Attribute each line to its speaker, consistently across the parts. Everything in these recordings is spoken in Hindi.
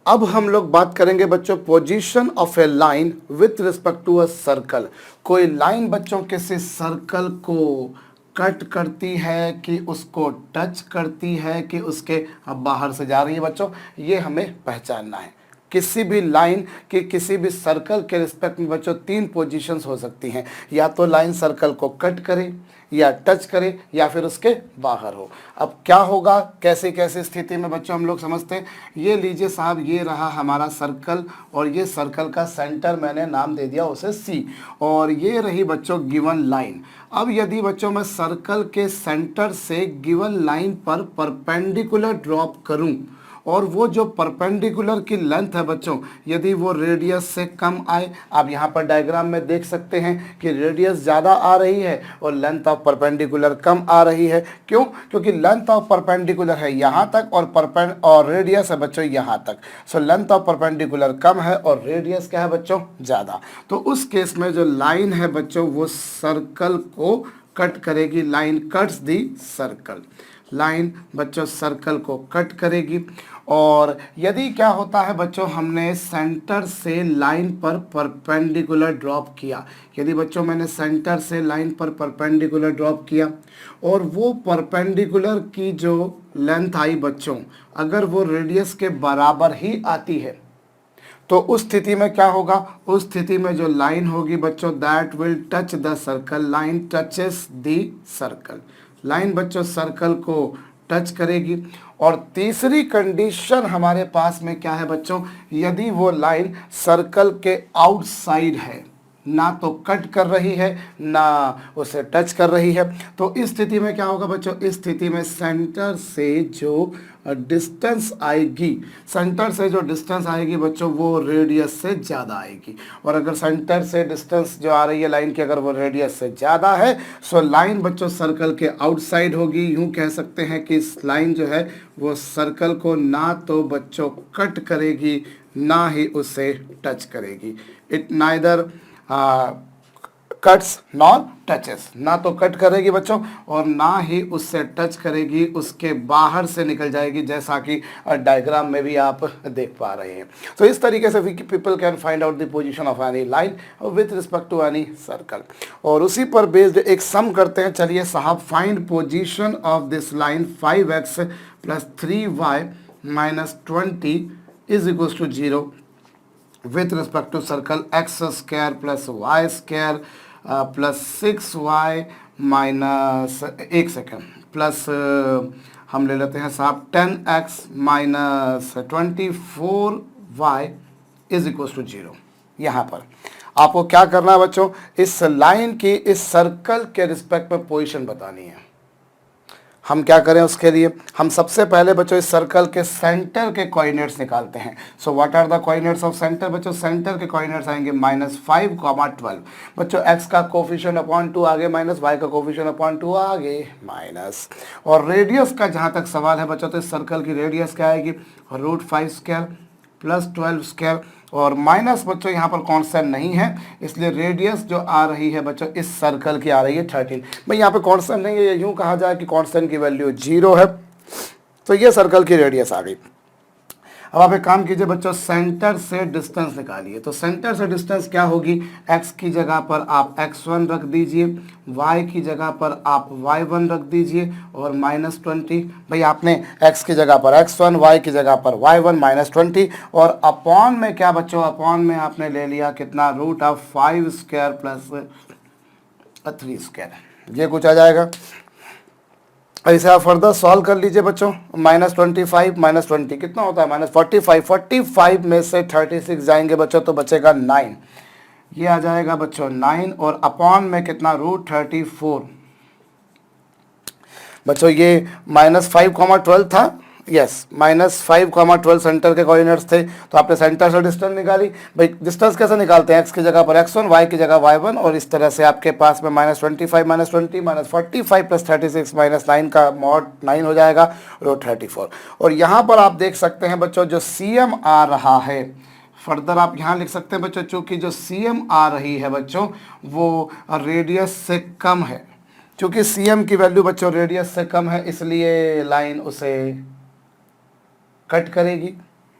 Speaker 1: अब हम लोग बात करेंगे बच्चों position of a line with respect to a circle. कोई लाइन बच्चों किसी सर्कल को कट करती है कि उसको टच करती है कि उसके बाहर से जा रही है बच्चों, ये हमें पहचानना है। किसी भी लाइन के किसी भी सर्कल के रिस्पेक्ट में बच्चों तीन पोजीशंस हो सकती हैं, या तो लाइन सर्कल को कट करे या टच करे या फिर उसके बाहर हो। अब क्या होगा, कैसे कैसे स्थिति में बच्चों हम लोग समझते हैं। ये लीजिए साहब, ये रहा हमारा सर्कल और ये सर्कल का सेंटर मैंने नाम दे दिया उसे सी, और ये रही बच्चों गिवन लाइन। अब यदि बच्चों मैं सर्कल के सेंटर से गिवन लाइन पर परपेंडिकुलर ड्रॉप करूं और वो जो परपेंडिकुलर की लेंथ है बच्चों, यदि वो रेडियस से कम आए, आप यहाँ पर डायग्राम में देख सकते हैं कि रेडियस ज़्यादा आ रही है और लेंथ ऑफ परपेंडिकुलर कम आ रही है। क्यों? क्योंकि लेंथ ऑफ परपेंडिकुलर है यहाँ तक और रेडियस है बच्चों यहाँ तक। सो लेंथ ऑफ परपेंडिकुलर कम है और रेडियस क्या है बच्चों, ज़्यादा। तो उस केस में जो लाइन है बच्चों वो सर्कल को कट करेगी। Line cuts the circle. Line बच्चों सर्कल को कट करेगी। और यदि क्या होता है बच्चों, हमने सेंटर से लाइन पर परपेंडिकुलर ड्रॉप किया, यदि बच्चों मैंने सेंटर से लाइन पर परपेंडिकुलर ड्रॉप किया और वो परपेंडिकुलर की जो लेंथ आई बच्चों, अगर वो रेडियस के बराबर ही आती है, तो उस स्थिति में क्या होगा, उस स्थिति में जो लाइन होगी बच्चों that will touch the circle. Line touches the circle. Line बच्चों सर्कल को टच करेगी। और तीसरी कंडीशन हमारे पास में क्या है बच्चों, यदि वो लाइन सर्कल के आउटसाइड है, ना तो कट कर रही है ना उसे टच कर रही है, तो इस स्थिति में क्या होगा बच्चों, इस स्थिति में सेंटर से जो डिस्टेंस आएगी, सेंटर से जो डिस्टेंस आएगी बच्चों वो रेडियस से ज़्यादा आएगी। और अगर सेंटर से डिस्टेंस जो आ रही है लाइन की, अगर वो रेडियस से ज़्यादा है, सो लाइन बच्चों सर्कल के आउटसाइड होगी। यूँ कह सकते हैं कि इस लाइन जो है वो सर्कल को ना तो बच्चों कट करेगी ना ही उसे टच करेगी। It neither cuts nor touches. ना तो कट करेगी बच्चों और ना ही उससे टच करेगी, उसके बाहर से निकल जाएगी, जैसा कि डायग्राम में भी आप देख पा रहे हैं। तो इस तरीके से people can find out the position of any line with respect to any circle. और उसी पर बेस्ड एक सम करते हैं। चलिए साहब, find position of this line 5x + 3y - 20 = 0 with respect to circle x² + y² + 6y minus, एक सेकेंड, प्लस हम ले लेते हैं साहब 10x - 24y = 0। यहाँ पर आपको क्या करना है बच्चों, इस लाइन की इस सर्कल के रिस्पेक्ट में पोजीशन बतानी है। हम क्या करें उसके लिए, हम सबसे पहले बच्चों इस सर्कल के सेंटर के कोऑर्डिनेट्स निकालते हैं। So what are the coordinates of centre बच्चों, सेंटर के कोऑर्डिनेट्स आएंगे -5, 12 बच्चों। x का कोफिशिएंट अपॉन 2 आगे माइनस, y का कोफिशिएंट अपॉन 2 आगे माइनस। और रेडियस का जहाँ तक सवाल है बच्चों, तो इस सर्कल की रेडियस क्या आएगी, √5² + 12²। और माइनस बच्चों यहाँ पर कांस्टेंट नहीं है, इसलिए रेडियस जो आ रही है बच्चों इस सर्कल की आ रही है 13। भाई यहाँ पे कांस्टेंट नहीं है, यूँ कहा जाए कि कांस्टेंट की वैल्यू 0 है, तो ये सर्कल की रेडियस आ गई। अब आप एक काम कीजिए बच्चों, सेंटर से डिस्टेंस निकालिए। तो सेंटर से डिस्टेंस क्या होगी, x की जगह पर आप x1 रख दीजिए, y की जगह पर आप y1 रख दीजिए और -20। भाई आपने x की जगह पर x1, y की जगह पर y1 -20 और अपॉन में क्या बच्चों, अपॉन में आपने ले लिया कितना, √5² + 3²। ये कुछ आ जाएगा। ऐसे आप फर्दर सॉल्व कर लीजिए बच्चों। -25 -20 कितना होता है, -45। 45 में से 36 जाएंगे बच्चों तो बचेगा 9। ये आ जाएगा बच्चों 9 और अपॉन में कितना, √34। बच्चों ये -5, 12 था, यस -5, 12 सेंटर के कोऑर्डिनेट्स थे। तो आपने सेंटर से डिस्टेंस निकाली। भाई डिस्टेंस कैसे निकालते हैं, x की जगह पर x1, y की जगह y1 और इस तरह से आपके पास में -25 -20 -45 + 36 -9 का mod 9 हो जाएगा, √34। और यहाँ पर आप देख सकते हैं बच्चों जो CM आ रहा है, फर्दर आप यहाँ लिख सकते हैं बच्चों, चूँकि जो CM आ रही है बच्चों वो रेडियस से कम है। चूँकि CM की वैल्यू बच्चों रेडियस से कम है, इसलिए लाइन उसे कट करेगी।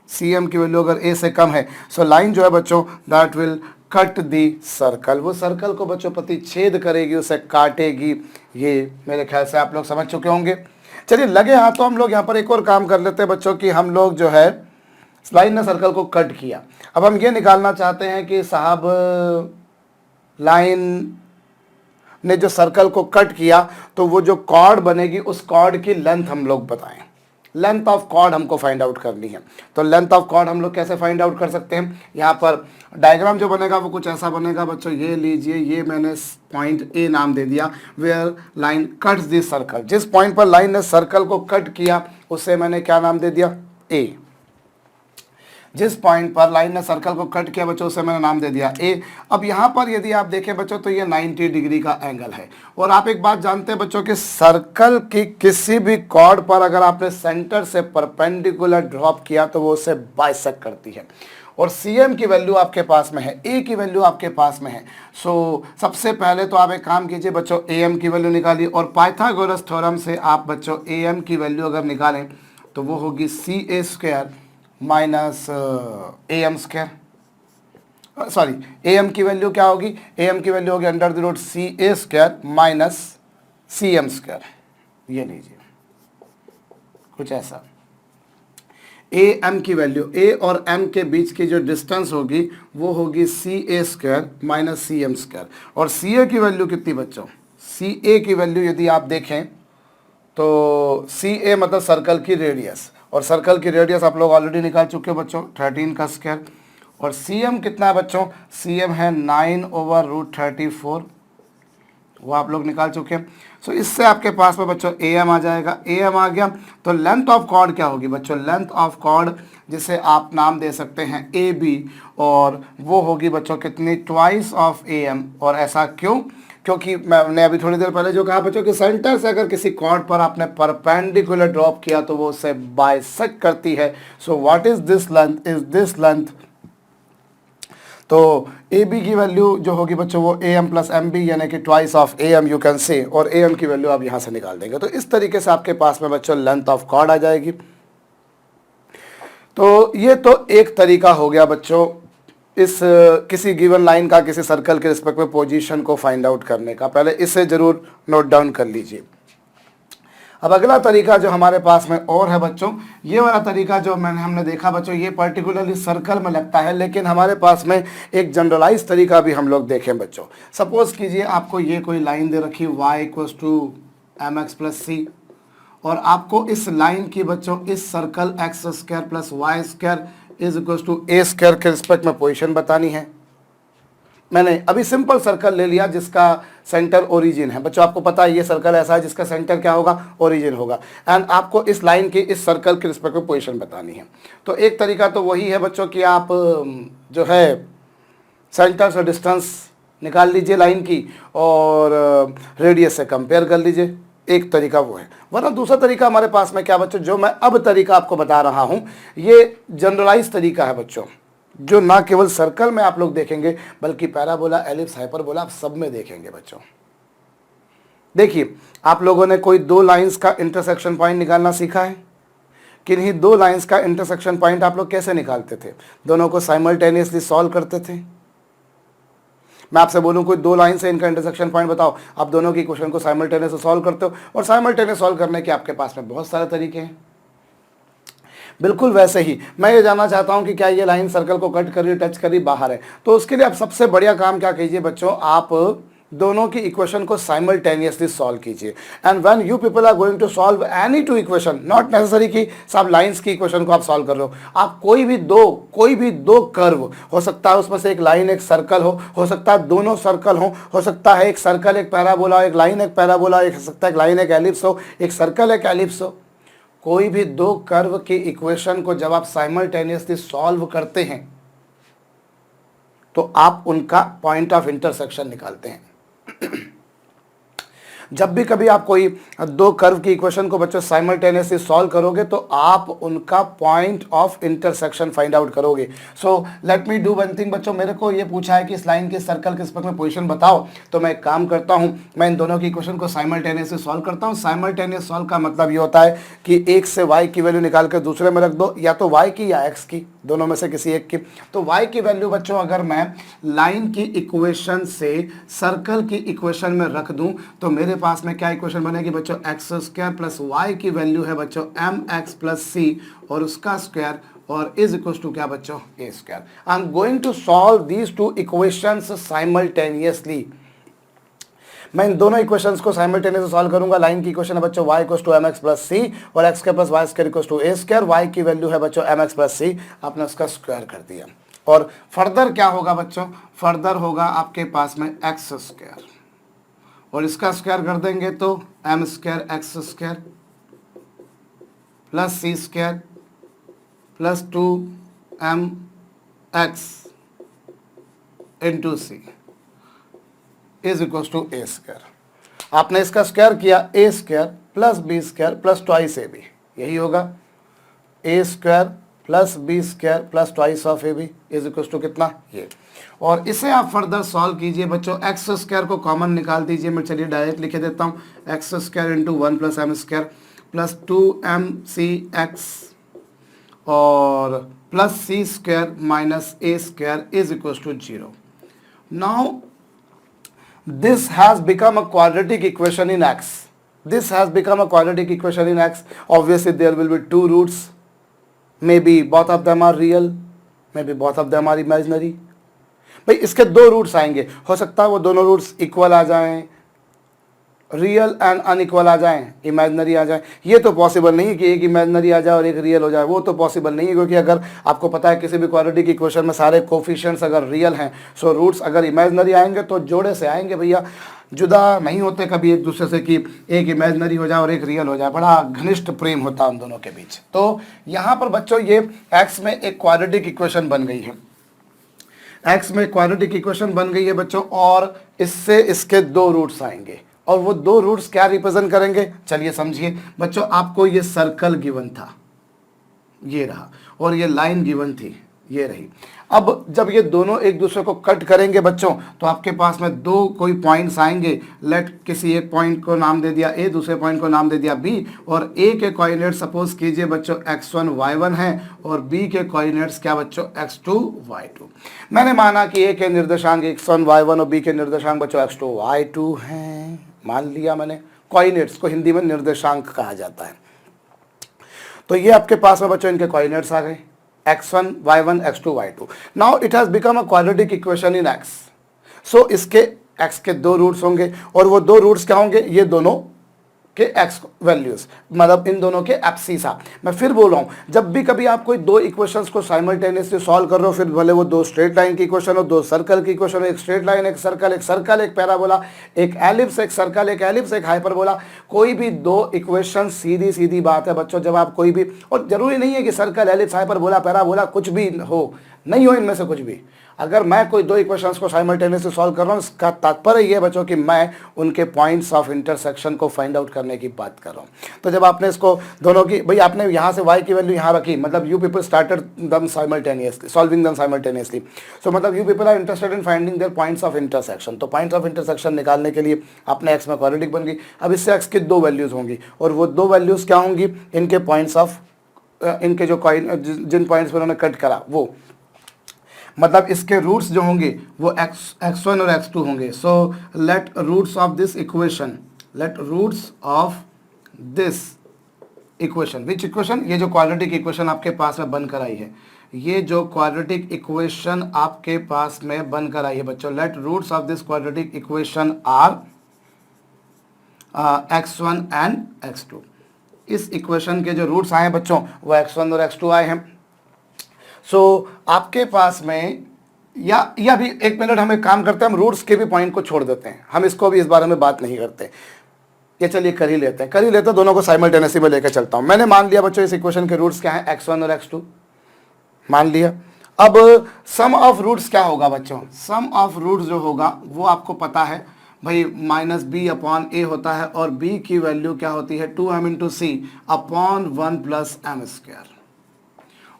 Speaker 1: सी एम की वैल्यू अगर ए से कम है, सो लाइन जो है बच्चों that will cut the circle, वो सर्कल को बच्चों प्रतिच्छेद करेगी, उसे काटेगी। ये मेरे ख्याल से आप लोग समझ चुके होंगे। चलिए लगे हाथ तो हम लोग यहाँ पर एक और काम कर लेते हैं बच्चों कि हम लोग जो है लाइन ने सर्कल को कट किया। अब हम ये निकालना चाहते हैं कि साहब लाइन ने जो सर्कल को कट किया तो वो जो कॉर्ड बनेगी उस कॉर्ड की लेंथ हम लोग बताएं। लेंथ ऑफ कॉर्ड हमको फाइंड आउट करनी है। तो लेंथ ऑफ कॉर्ड हम लोग कैसे फाइंड आउट कर सकते हैं? यहाँ पर डायग्राम जो बनेगा वो कुछ ऐसा बनेगा बच्चों, ये लीजिए, ये मैंने पॉइंट ए नाम दे दिया, where line cuts this circle. जिस पॉइंट पर लाइन ने सर्कल को कट किया उसे मैंने क्या नाम दे दिया? ए। जिस पॉइंट पर लाइन ने सर्कल को कट किया बच्चों उसे मैंने नाम दे दिया ए। अब यहाँ पर यदि आप देखें बच्चों तो ये 90 डिग्री का एंगल है। और आप एक बात जानते हैं बच्चों कि सर्कल की किसी भी कॉर्ड पर अगर आपने सेंटर से परपेंडिकुलर ड्रॉप किया तो वो उसे बाइसेक्ट करती है। और सी एम की वैल्यू आपके पास में है, ए की वैल्यू आपके पास में है। सो सबसे पहले तो आप एक काम कीजिए बच्चों, ए एम की वैल्यू निकालिए। और पाइथागोरस थ्योरम से आप बच्चों ए एम की वैल्यू अगर निकालें तो वो होगी c a square minus a m square. Sorry, a m की वैल्यू क्या होगी? ए एम की वैल्यू होगी under the root c a square minus c m square. ये लीजिए कुछ ऐसा। ए एम की वैल्यू, ए और एम के बीच की जो डिस्टेंस होगी वो होगी c a square minus c m square. और सी ए की वैल्यू कितनी बच्चों? सी ए की वैल्यू यदि आप देखें तो सी ए मतलब सर्कल की रेडियस, और सर्कल की रेडियस आप लोग ऑलरेडी निकाल चुके हो बच्चों 13 का स्क्वायर। और सी एम कितना है बच्चों? सी एम है 9/√34, वो आप लोग निकाल चुके हैं। सो इससे आपके पास में बच्चों ए एम आ जाएगा। ए एम आ गया तो लेंथ ऑफ कॉर्ड क्या होगी बच्चों? लेंथ ऑफ कॉर्ड जिसे आप नाम दे सकते हैं ए बी, और वो होगी बच्चों कितनी? Twice of A M. और ऐसा क्यों? क्योंकि मैंने अभी थोड़ी देर पहले जो कहा बच्चों कि सेंटर से अगर किसी कॉर्ड पर आपने परपेंडिकुलर ड्रॉप किया तो वो उसे बाइसेक्ट करती है। So what is this length? Is this length. तो ए बी की वैल्यू जो होगी बच्चों वो A M plus M B, यानी कि twice of A M you can say, और ए एम की वैल्यू आप यहाँ से निकाल देंगे। तो इस तरीके से आपके पास में बच्चों लेंथ ऑफ कॉर्ड आ जाएगी। तो ये तो एक तरीका हो गया बच्चों इस किसी गिवन लाइन का किसी सर्कल के रिस्पेक्ट में पोजीशन को फाइंड आउट करने का। पहले इसे जरूर नोट डाउन कर लीजिए। अब अगला तरीका जो हमारे पास में और है बच्चों, ये वाला तरीका जो हमने देखा बच्चों ये पर्टिकुलरली सर्कल में लगता है, लेकिन हमारे पास में एक जनरलाइज तरीका भी हम लोग देखें बच्चों। सपोज कीजिए आपको ये कोई लाइन दे रखी y = mx+c, और आपको इस लाइन की बच्चों इस सर्कल x² + y² = a² के रिस्पेक्ट में पोजीशन बतानी है। मैंने अभी सिंपल सर्कल ले लिया जिसका सेंटर ओरिजिन है। बच्चों आपको पता है ये सर्कल ऐसा है जिसका सेंटर क्या होगा? ओरिजिन होगा। एंड आपको इस लाइन की इस सर्कल के रिस्पेक्ट में पोजीशन बतानी है। तो एक तरीका तो वही है बच्चों कि आप जो है सेंटर से डिस्टेंस निकाल लीजिए लाइन की और रेडियस से कंपेयर कर लीजिए। एक तरीका वो है। वरना दूसरा तरीका हमारे पास में क्या बच्चों, जो मैं अब तरीका आपको बता रहा हूं ये जनरलाइज तरीका है बच्चों, जो ना केवल सर्कल में आप लोग देखेंगे बल्कि पैराबोला, एलिप्स, हाइपरबोला आप सब में देखेंगे बच्चों। देखिए आप लोगों ने कोई दो लाइंस का इंटरसेक्शन पॉइंट निकालना सीखा है? किन्हीं दो लाइंस का इंटरसेक्शन पॉइंट आप लोग कैसे निकालते थे? दोनों को साइमल्टेनियसली सॉल्व करते थे। मैं आपसे बोलूं कोई दो लाइन से इनका इंटरसेक्शन पॉइंट बताओ, आप दोनों की क्वेश्चन को साइमल्टेनियस सॉल्व करते हो, और साइमल्टेनियस सॉल्व करने के आपके पास में बहुत सारे तरीके हैं। बिल्कुल वैसे ही मैं ये जानना चाहता हूं कि क्या ये लाइन सर्कल को कट कर रही, टच कर रही, बाहर है, तो उसके लिए आप सबसे बढ़िया काम क्या कीजिए बच्चों, आप दोनों की इक्वेशन को साइमल्टेनियसली सॉल्व कीजिए। And when you people are going to solve any two equation, not necessary कि सब लाइंस की इक्वेशन को आप सॉल्व कर रहे हो, आप कोई भी दो कर्व हो सकता है, उसमें से एक लाइन एक सर्कल हो सकता है दोनों सर्कल हो सकता है एक सर्कल एक पैराबोला, एक लाइन एक पैराबोला, एक सकता है एक लाइन एक एलिप्स हो, एक सर्कल एक एलिप्स हो, कोई भी दो कर्व की इक्वेशन को जब आप साइमल्टेनियसली सॉल्व करते हैं तो आप उनका पॉइंट ऑफ इंटरसेक्शन निकालते हैं। जब भी कभी आप कोई दो कर्व की इक्वेशन को बच्चों साइमल्टेनियसली सॉल्व करोगे तो आप उनका point of intersection find out करोगे। So let me do one thing बच्चों, मेरे को ये पूछा है कि इस लाइन के सर्कल के स्पेक्ट में पोजीशन बताओ, तो मैं एक काम करता हूं, मैं इन दोनों की इक्वेशन को साइमल्टेनियसली सॉल्व करता हूं। साइमल्टेनियस सॉल्व का मतलब ये होता है कि एक से y की वैल्यू निकाल कर दूसरे में रख दो, या तो y की या x की, दोनों में से किसी एक की। तो y की वैल्यू बच्चों अगर मैं लाइन की इक्वेशन से सर्कल की इक्वेशन में रख दूं तो मेरे पास में क्या इक्वेशन बनेगी बच्चों, एक्स स्क्वायर प्लस वाई की वैल्यू है बच्चों एम एक्स प्लस सी और उसका स्क्वायर और इज इक्वल टू क्या बच्चों, a square. I am going to solve these two equations simultaneously. मैं इन दोनों इक्वेशंस को साइमल्टेनियसली सॉल्व करूंगा। लाइन की इक्वेशन है बच्चों y equal to m x plus c और x square plus y square equal to a square. Y की वैल्यू है बच्चों एम एक्स प्लस सी, आपने उसका स्क्वायर कर दिया। और फर्दर क्या होगा बच्चों, फर्दर होगा आपके पास में एक्स स्क्वायर और इसका स्क्वायर कर देंगे तो m square x square plus c square plus 2m x into c is equal to a square. आपने इसका स्क्वायर किया, a square plus b square plus twice a b, यही होगा a square plus b square plus twice of a b is equal to कितना, ये। और इसे आप फर्दर सॉल्व कीजिए बच्चों, एक्स स्क्वायर को कॉमन निकाल दीजिए। मैं चलिए डायरेक्ट लिखे देता हूँ, x square into 1 plus M square plus 2mc x और plus c square minus a square is equal to 0। Now this has become a quadratic equation in x. This has become a quadratic equation in x. Obviously there will be two roots, maybe both of them are real, maybe both of them are imaginary। भाई इसके दो रूट्स आएंगे, हो सकता है वो दोनों रूट्स इक्वल आ जाएं, रियल एंड अनइक्वल आ जाएं, इमेजिनरी आ जाएं। ये तो पॉसिबल नहीं है कि एक इमेजिनरी आ जाए और एक रियल हो जाए, वो तो पॉसिबल नहीं है, क्योंकि अगर आपको पता है किसी भी क्वाड्रेटिक इक्वेशन में सारे कोफिशिएंट्स अगर रियल हैं, सो रूट्स अगर इमेजिनरी आएंगे तो जोड़े से आएंगे भैया, जुदा नहीं होते कभी एक दूसरे से कि एक इमेजिनरी हो जाए और एक रियल हो जाए, बड़ा घनिष्ठ प्रेम होता है उन दोनों के बीच। तो यहाँ पर बच्चों ये एक्स में एक क्वाड्रेटिक इक्वेशन बन गई है, एक्स में क्वाड्रेटिक इक्वेशन बन गई है बच्चों, और इससे इसके दो रूट्स आएंगे और वो दो रूट्स क्या रिप्रेजेंट करेंगे, चलिए समझिए बच्चों। आपको ये सर्कल गिवन था, ये रहा, और ये लाइन गिवन थी, ये रही। अब जब ये दोनों एक दूसरे को कट करेंगे बच्चों तो आपके पास में दो कोई पॉइंट्स आएंगे। लेट किसी एक पॉइंट को नाम दे दिया ए, दूसरे पॉइंट को नाम दे दिया बी, और ए के कोऑर्डिनेट सपोज कीजिए बच्चों x1 y1 है और बी के कोऑर्डिनेट्स क्या बच्चों x2 y2। मैंने माना कि ए के निर्देशांक x1 y1 और बी के निर्देशांक बच्चों x2 y2 हैं, मान लिया मैंने। कोऑर्डिनेट्स को हिंदी में निर्देशांक कहा जाता है। तो ये आपके पास में बच्चों इनके कोऑर्डिनेट्स आ गए, x1 y1 x2 y2। Now it has become a quadratic equation in x। सो इसके x के दो रूट्स होंगे और वो दो रूट्स क्या होंगे, ये दोनों के x वैल्यूज, मतलब इन दोनों के एब्सिसा। मैं फिर बोल रहा हूँ, जब भी कभी आप कोई दो इक्वेशंस को साइमल्टेनियसली सॉल्व कर रहे हो, फिर भले वो दो स्ट्रेट लाइन की इक्वेशन हो, दो सर्कल की इक्वेशन हो, एक स्ट्रेट लाइन एक सर्कल, एक सर्कल एक पैराबोला, एक एलिप्स एक सर्कल, एक एलिप्स एक हाइपरबोला, कोई भी दो इक्वेशन, सीधी सीधी बात है बच्चों। जब आप कोई भी, और जरूरी नहीं है कि सर्कल एलिप्स हाइपरबोला पैराबोला कुछ भी हो, नहीं हो इनमें से कुछ भी, अगर मैं कोई दो इक्वेशंस को साइमल्टेनियसली सॉल्व कर रहा हूँ, इसका तात्पर्य ये बच्चों कि मैं उनके पॉइंट्स ऑफ इंटरसेक्शन को फाइंड आउट करने की बात कर रहा हूँ। तो जब आपने इसको दोनों की, भाई आपने यहाँ से y की वैल्यू यहाँ रखी, मतलब you people started them simultaneously solving them simultaneously. So मतलब you people are interested in finding their points of intersection. तो पॉइंट्स ऑफ इंटरसेक्शन निकालने के लिए आपने एक्स में क्वाड्रेटिक बन गई। अब इससे एक्स की दो वैल्यूज़ होंगी और वो दो वैल्यूज़ क्या होंगी, इनके पॉइंट्स ऑफ, इनके जो जिन पॉइंट्स पर उन्होंने कट करा वो, मतलब इसके रूट्स जो होंगे वो x1 और x2 होंगे। So let roots of this equation, let roots of this equation, which equation, ये जो क्वाड्रेटिक इक्वेशन आपके पास में बनकर आई है, ये जो क्वाड्रेटिक इक्वेशन आपके पास में बनकर आई है बच्चों, let roots of this quadratic equation are x1 and x2। इस इक्वेशन के जो रूट्स आए हैं बच्चों वो x1 और x2 आए हैं। सो आपके पास में या भी एक मिनट हम एक काम करते हैं, हम रूट्स के भी पॉइंट को छोड़ देते हैं, हम इसको भी इस बारे में बात नहीं करते, ये चलिए कर ही लेते हैं, दोनों को साइमल्टेनियसली में लेकर चलता हूं। मैंने मान लिया बच्चों इस इक्वेशन के रूट्स क्या हैं, x1 और x2 मान लिया। अब सम ऑफ रूट्स क्या होगा बच्चों, सम ऑफ रूट्स जो होगा वो आपको पता है भाई माइनस बी अपॉन ए होता है और बी की वैल्यू क्या होती है 2m into c upon 1 plus M square.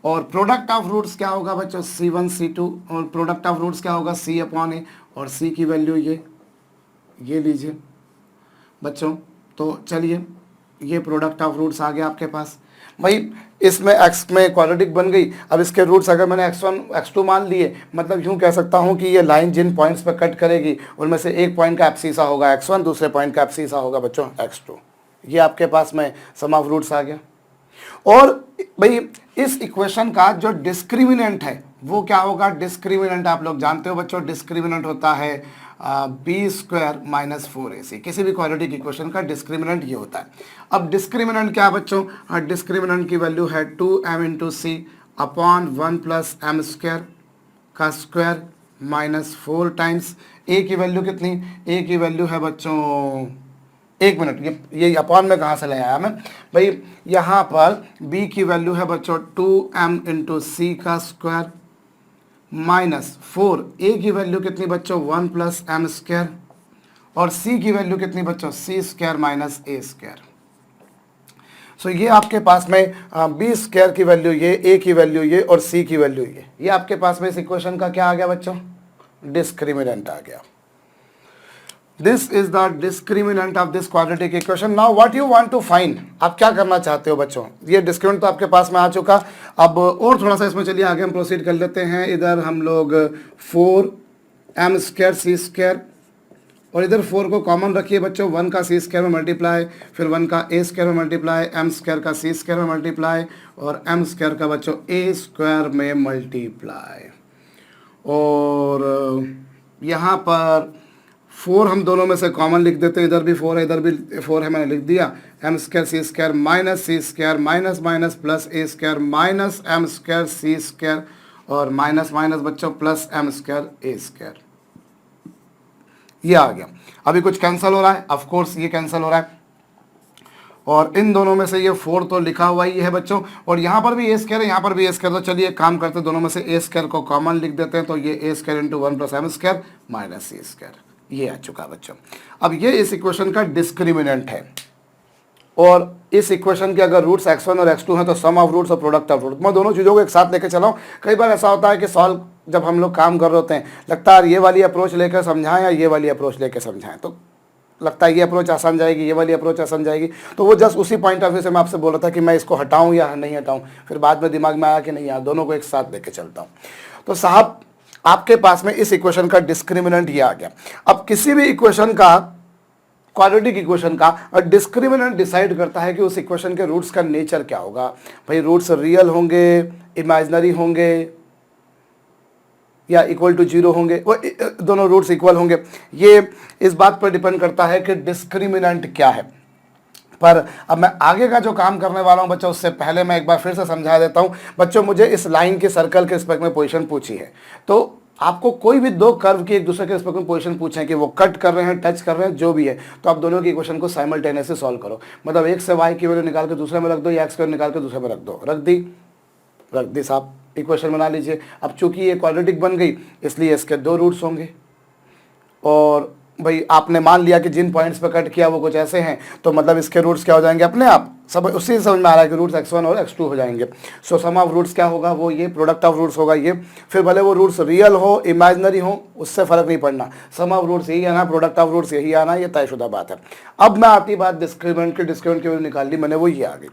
Speaker 1: और प्रोडक्ट ऑफ रूट्स क्या होगा बच्चों C1 C2 और प्रोडक्ट ऑफ रूट्स क्या होगा C अपॉन ए और C की वैल्यू ये लीजिए बच्चों। तो चलिए ये प्रोडक्ट ऑफ रूट्स आ गया आपके पास। भाई इसमें x में क्वाड्रेटिक बन गई। अब इसके रूट्स अगर मैंने x1 x2 मान लिए, मतलब यूं कह सकता हूं कि ये लाइन जिन पॉइंट्स पर कट करेगी उनमें से एक पॉइंट का एब्सिसा होगा x1, दूसरे पॉइंट का एब्सिसा होगा बच्चों x2। ये आपके पास में सम ऑफ रूट्स आ गया। और भाई इस इक्वेशन का जो डिस्क्रिमिनेंट है वो क्या होगा, डिस्क्रिमिनेंट आप लोग जानते हो बच्चों, डिस्क्रिमिनेंट होता है बी स्क्वायर माइनस 4ac। किसी भी क्वाड्रेटिक इक्वेशन का डिस्क्रिमिनेंट ये होता है। अब डिस्क्रिमिनेंट क्या है बच्चों, डिस्क्रिमिनेंट की वैल्यू है 2m into c upon 1 plus M square का स्क्वायर माइनस 4 टाइम्स ए की वैल्यू कितनी, ए की वैल्यू है बच्चों, एक मिनट, ये अपॉन में कहाँ से ले आया मैं भाई, यहाँ पर b की वैल्यू है बच्चों 2m इंटू सी का स्क्वायर माइनस 4, ए की वैल्यू कितनी बच्चों 1 प्लस एम स्क्वायर और c की वैल्यू कितनी बच्चों c square minus a square. सो ये आपके पास में b स्क्वायर की वैल्यू ये, a की वैल्यू ये और c की वैल्यू ये आपके पास में इस इक्वेशन का क्या आ गया बच्चों, डिस्क्रिमिनेंट आ गया। This is the discriminant of this quadratic equation. Now what you want to find, आप क्या करना चाहते हो बच्चों, ये डिस्क्रिमिनेंट तो आपके पास में आ चुका। अब और थोड़ा सा इसमें चलिए आगे हम प्रोसीड कर लेते हैं। इधर हम लोग 4m स्क्वायर सी स्क्वायर और इधर 4 को कॉमन रखिए बच्चों, 1 का सी स्क्वायर में मल्टीप्लाई, फिर 1 का ए स्क्वायर में मल्टीप्लाई, एम स्क्वायर का सी स्क्वायर में मल्टीप्लाई और एम स्क्वायर का बच्चों ए स्क्वायर में मल्टीप्लाई। और यहाँ पर 4 हम दोनों में से कॉमन लिख देते हैं, इधर भी 4 है इधर भी 4 है, मैंने लिख दिया। M square c square minus c square minus minus plus ए square minus m square c square और माइनस माइनस बच्चों प्लस एम स्क्वायर ए स्क्वायर। ये आ गया। अभी कुछ कैंसिल हो रहा है, ऑफ कोर्स ये कैंसिल हो रहा है और इन दोनों में से ये 4 तो लिखा हुआ ही है बच्चों और यहाँ पर भी ए स्क्वायर है, यहाँ पर भी ए स्क्वायर। तो चलिए काम करते हैं, दोनों में से ए स्क्वायर को कॉमन लिख देते हैं। तो ये a square into 1 plus M square minus c square, ये आ चुका बच्चों। अब ये इस इक्वेशन का डिस्क्रिमिनेंट है और इस इक्वेशन के अगर रूट्स x1 और x2 हैं तो सम ऑफ रूट्स और प्रोडक्ट ऑफ रूट्स, मैं दोनों चीज़ों को एक साथ लेके चला हूँ। कई बार ऐसा होता है कि सॉल्व जब हम लोग काम कर रहे होते हैं लगता है ये वाली अप्रोच लेकर समझाएं या ये वाली अप्रोच लेकर समझाएं, तो लगता है ये अप्रोच आसान जाएगी, ये वाली अप्रोच आसान जाएगी। तो वो जस्ट उसी पॉइंट ऑफ व्यू से मैं आपसे बोल रहा था कि मैं इसको हटाऊँ या नहीं हटाऊँ, फिर बाद में दिमाग में आया कि नहीं यार दोनों को एक साथ लेके चलता हूँ। तो साहब आपके पास में इस इक्वेशन का डिस्क्रिमिनेंट ये आ गया। अब किसी भी इक्वेशन का, क्वाड्रेटिक इक्वेशन का डिस्क्रिमिनेंट डिसाइड करता है कि उस इक्वेशन के रूट्स का नेचर क्या होगा। भाई रूट्स रियल होंगे, इमेजिनरी होंगे या इक्वल टू 0 होंगे, वो दोनों रूट्स इक्वल होंगे। ये इस बात पर डिपेंड करता है कि डिस्क्रिमिनेंट क्या है। पर अब मैं आगे का जो काम करने वाला हूं बच्चों उससे पहले मैं एक बार फिर से समझा देता हूं। बच्चों मुझे इस लाइन के सर्कल के रिस्पेक्ट में पोजीशन पूछी है, तो आपको कोई भी दो कर्व की एक दूसरे के रिस्पेक्ट में पोजीशन पूछें कि वो कट कर रहे हैं, टच कर रहे हैं, जो भी है, तो आप दोनों की इक्वेशन को साइमल्टेनियसली सॉल्व करो। मतलब एक से y की वैल्यू निकाल के दूसरे में रख दो या x की वैल्यू निकाल के दूसरे में रख दो, रख दी साहब, इक्वेशन बना लीजिए। अब चूंकि ये क्वाड्रेटिक बन गई इसलिए इसके 2 रूट्स होंगे और भाई आपने मान लिया कि जिन पॉइंट्स पे कट किया वो कुछ ऐसे हैं, तो मतलब इसके रूट्स क्या हो जाएंगे अपने आप, सब उसी से समझ में आ रहा है कि रूट्स x1 और x2 हो जाएंगे। सो सम ऑफ रूट्स क्या होगा, वो ये प्रोडक्ट ऑफ रूट्स होगा ये। फिर भले वो रूट्स रियल हो इमेजिनरी हो उससे फर्क नहीं पड़ना, सम ऑफ रूट्स यही आना, प्रोडक्ट ऑफ रूट्स यही आना, ये तयशुदा बात है। अब मैं आती बात डिस्क्रिमिनेंट की वैल्यू निकाल ली मैंने, वो ये आ गई।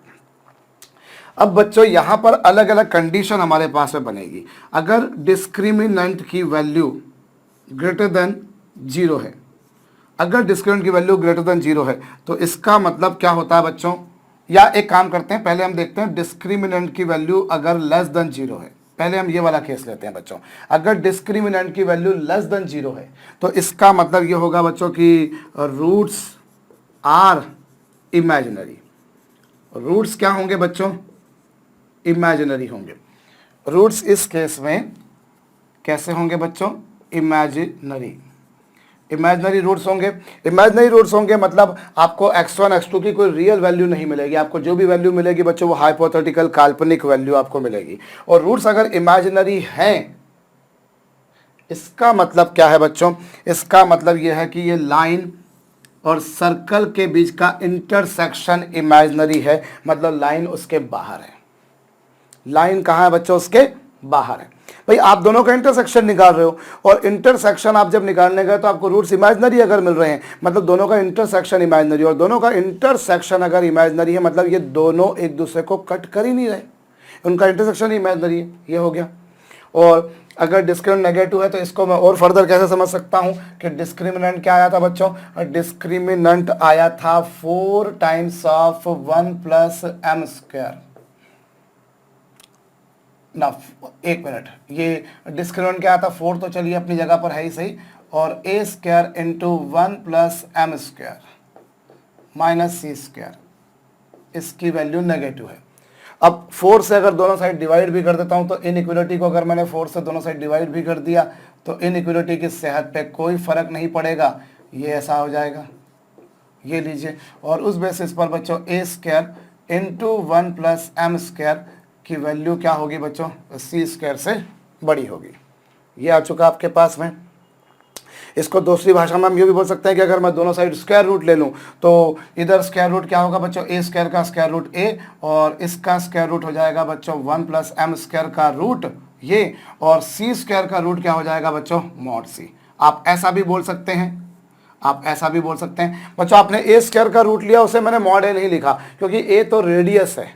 Speaker 1: अब बच्चों यहाँ पर अलग अलग कंडीशन हमारे पास में बनेगी। अगर डिस्क्रिमिनेंट की वैल्यू ग्रेटर देन 0 है, अगर डिस्क्रिमिनेंट की वैल्यू ग्रेटर देन 0 है तो इसका मतलब क्या होता है बच्चों, या एक काम करते हैं पहले हम देखते हैं डिस्क्रिमिनेंट की वैल्यू अगर लेस देन 0 है। पहले हम ये वाला केस लेते हैं बच्चों, अगर डिस्क्रिमिनेंट की वैल्यू लेस देन 0 है तो इसका मतलब ये होगा बच्चों कि रूट्स आर इमेजिनरी। रूट्स क्या होंगे बच्चों, इमेजिनरी होंगे। रूट्स इस केस में कैसे होंगे बच्चों, इमेजिनरी। इमेजिनरी रूट्स होंगे, इमेजिनरी रूट्स होंगे मतलब आपको x1 x2 की कोई रियल वैल्यू नहीं मिलेगी, आपको जो भी वैल्यू मिलेगी बच्चों वो हाइपोथेटिकल काल्पनिक वैल्यू आपको मिलेगी। और रूट्स अगर इमेजिनरी हैं, इसका मतलब क्या है बच्चों, इसका मतलब यह है कि ये लाइन और सर्कल के बीच का इंटरसेक्शन इमेजिनरी है, मतलब लाइन उसके बाहर है। लाइन कहाँ है बच्चों, उसके बाहर है। भाई आप दोनों का इंटरसेक्शन निकाल रहे हो, और इंटरसेक्शन आप जब निकालने गए तो आपको रूट्स इमेजिनरी अगर मिल रहे हैं, मतलब दोनों का इंटरसेक्शन इमेजिनरी, और दोनों का इंटरसेक्शन अगर इमेजिनरी है मतलब ये दोनों एक दूसरे को कट कर ही नहीं रहे, उनका इंटरसेक्शन इमेजिनरी है, ये हो गया। और अगर डिस्क्रिमिनेंट नेगेटिव है तो इसको मैं और फर्दर कैसे समझ सकता हूं कि डिस्क्रिमिनेंट क्या आया था बच्चों, डिस्क्रिमिनेंट आया था 4 times of 1 plus M square ना। एक मिनट, ये डिस्क्रिमिनेंट क्या आता, 4 तो चलिए अपनी जगह पर है ही सही, और a square into 1 plus M square minus c square, इसकी वैल्यू नेगेटिव है। अब 4 से अगर दोनों साइड डिवाइड भी कर देता हूं तो इनइक्वालिटी को अगर मैंने 4 से दोनों साइड डिवाइड भी कर दिया तो इनइक्वालिटी की सेहत पे कोई फर्क नहीं पड़ेगा, ये ऐसा हो जाएगा, ये लीजिए। और उस बेसिस पर बच्चों a square into 1 plus M square की वैल्यू क्या होगी बच्चों, सी स्क्वायर से बड़ी होगी। ये आ चुका आपके पास में। इसको दूसरी भाषा में हम ये भी बोल सकते हैं कि अगर मैं दोनों साइड स्क्वायर रूट ले लूं तो इधर स्क्वायर रूट क्या होगा बच्चों, ए स्क्वायर का स्क्वायर रूट ए, और इसका स्क्वायर रूट हो जाएगा बच्चों 1 प्लस एम स्क्वायर का रूट ये, और सी स्क्वायर का रूट क्या हो जाएगा बच्चों, मॉड सी। आप ऐसा भी बोल सकते हैं, आप ऐसा भी बोल सकते हैं बच्चों। आपने ए स्क्वायर का रूट लिया, उसे मैंने मॉड ए नहीं लिखा क्योंकि ए तो रेडियस है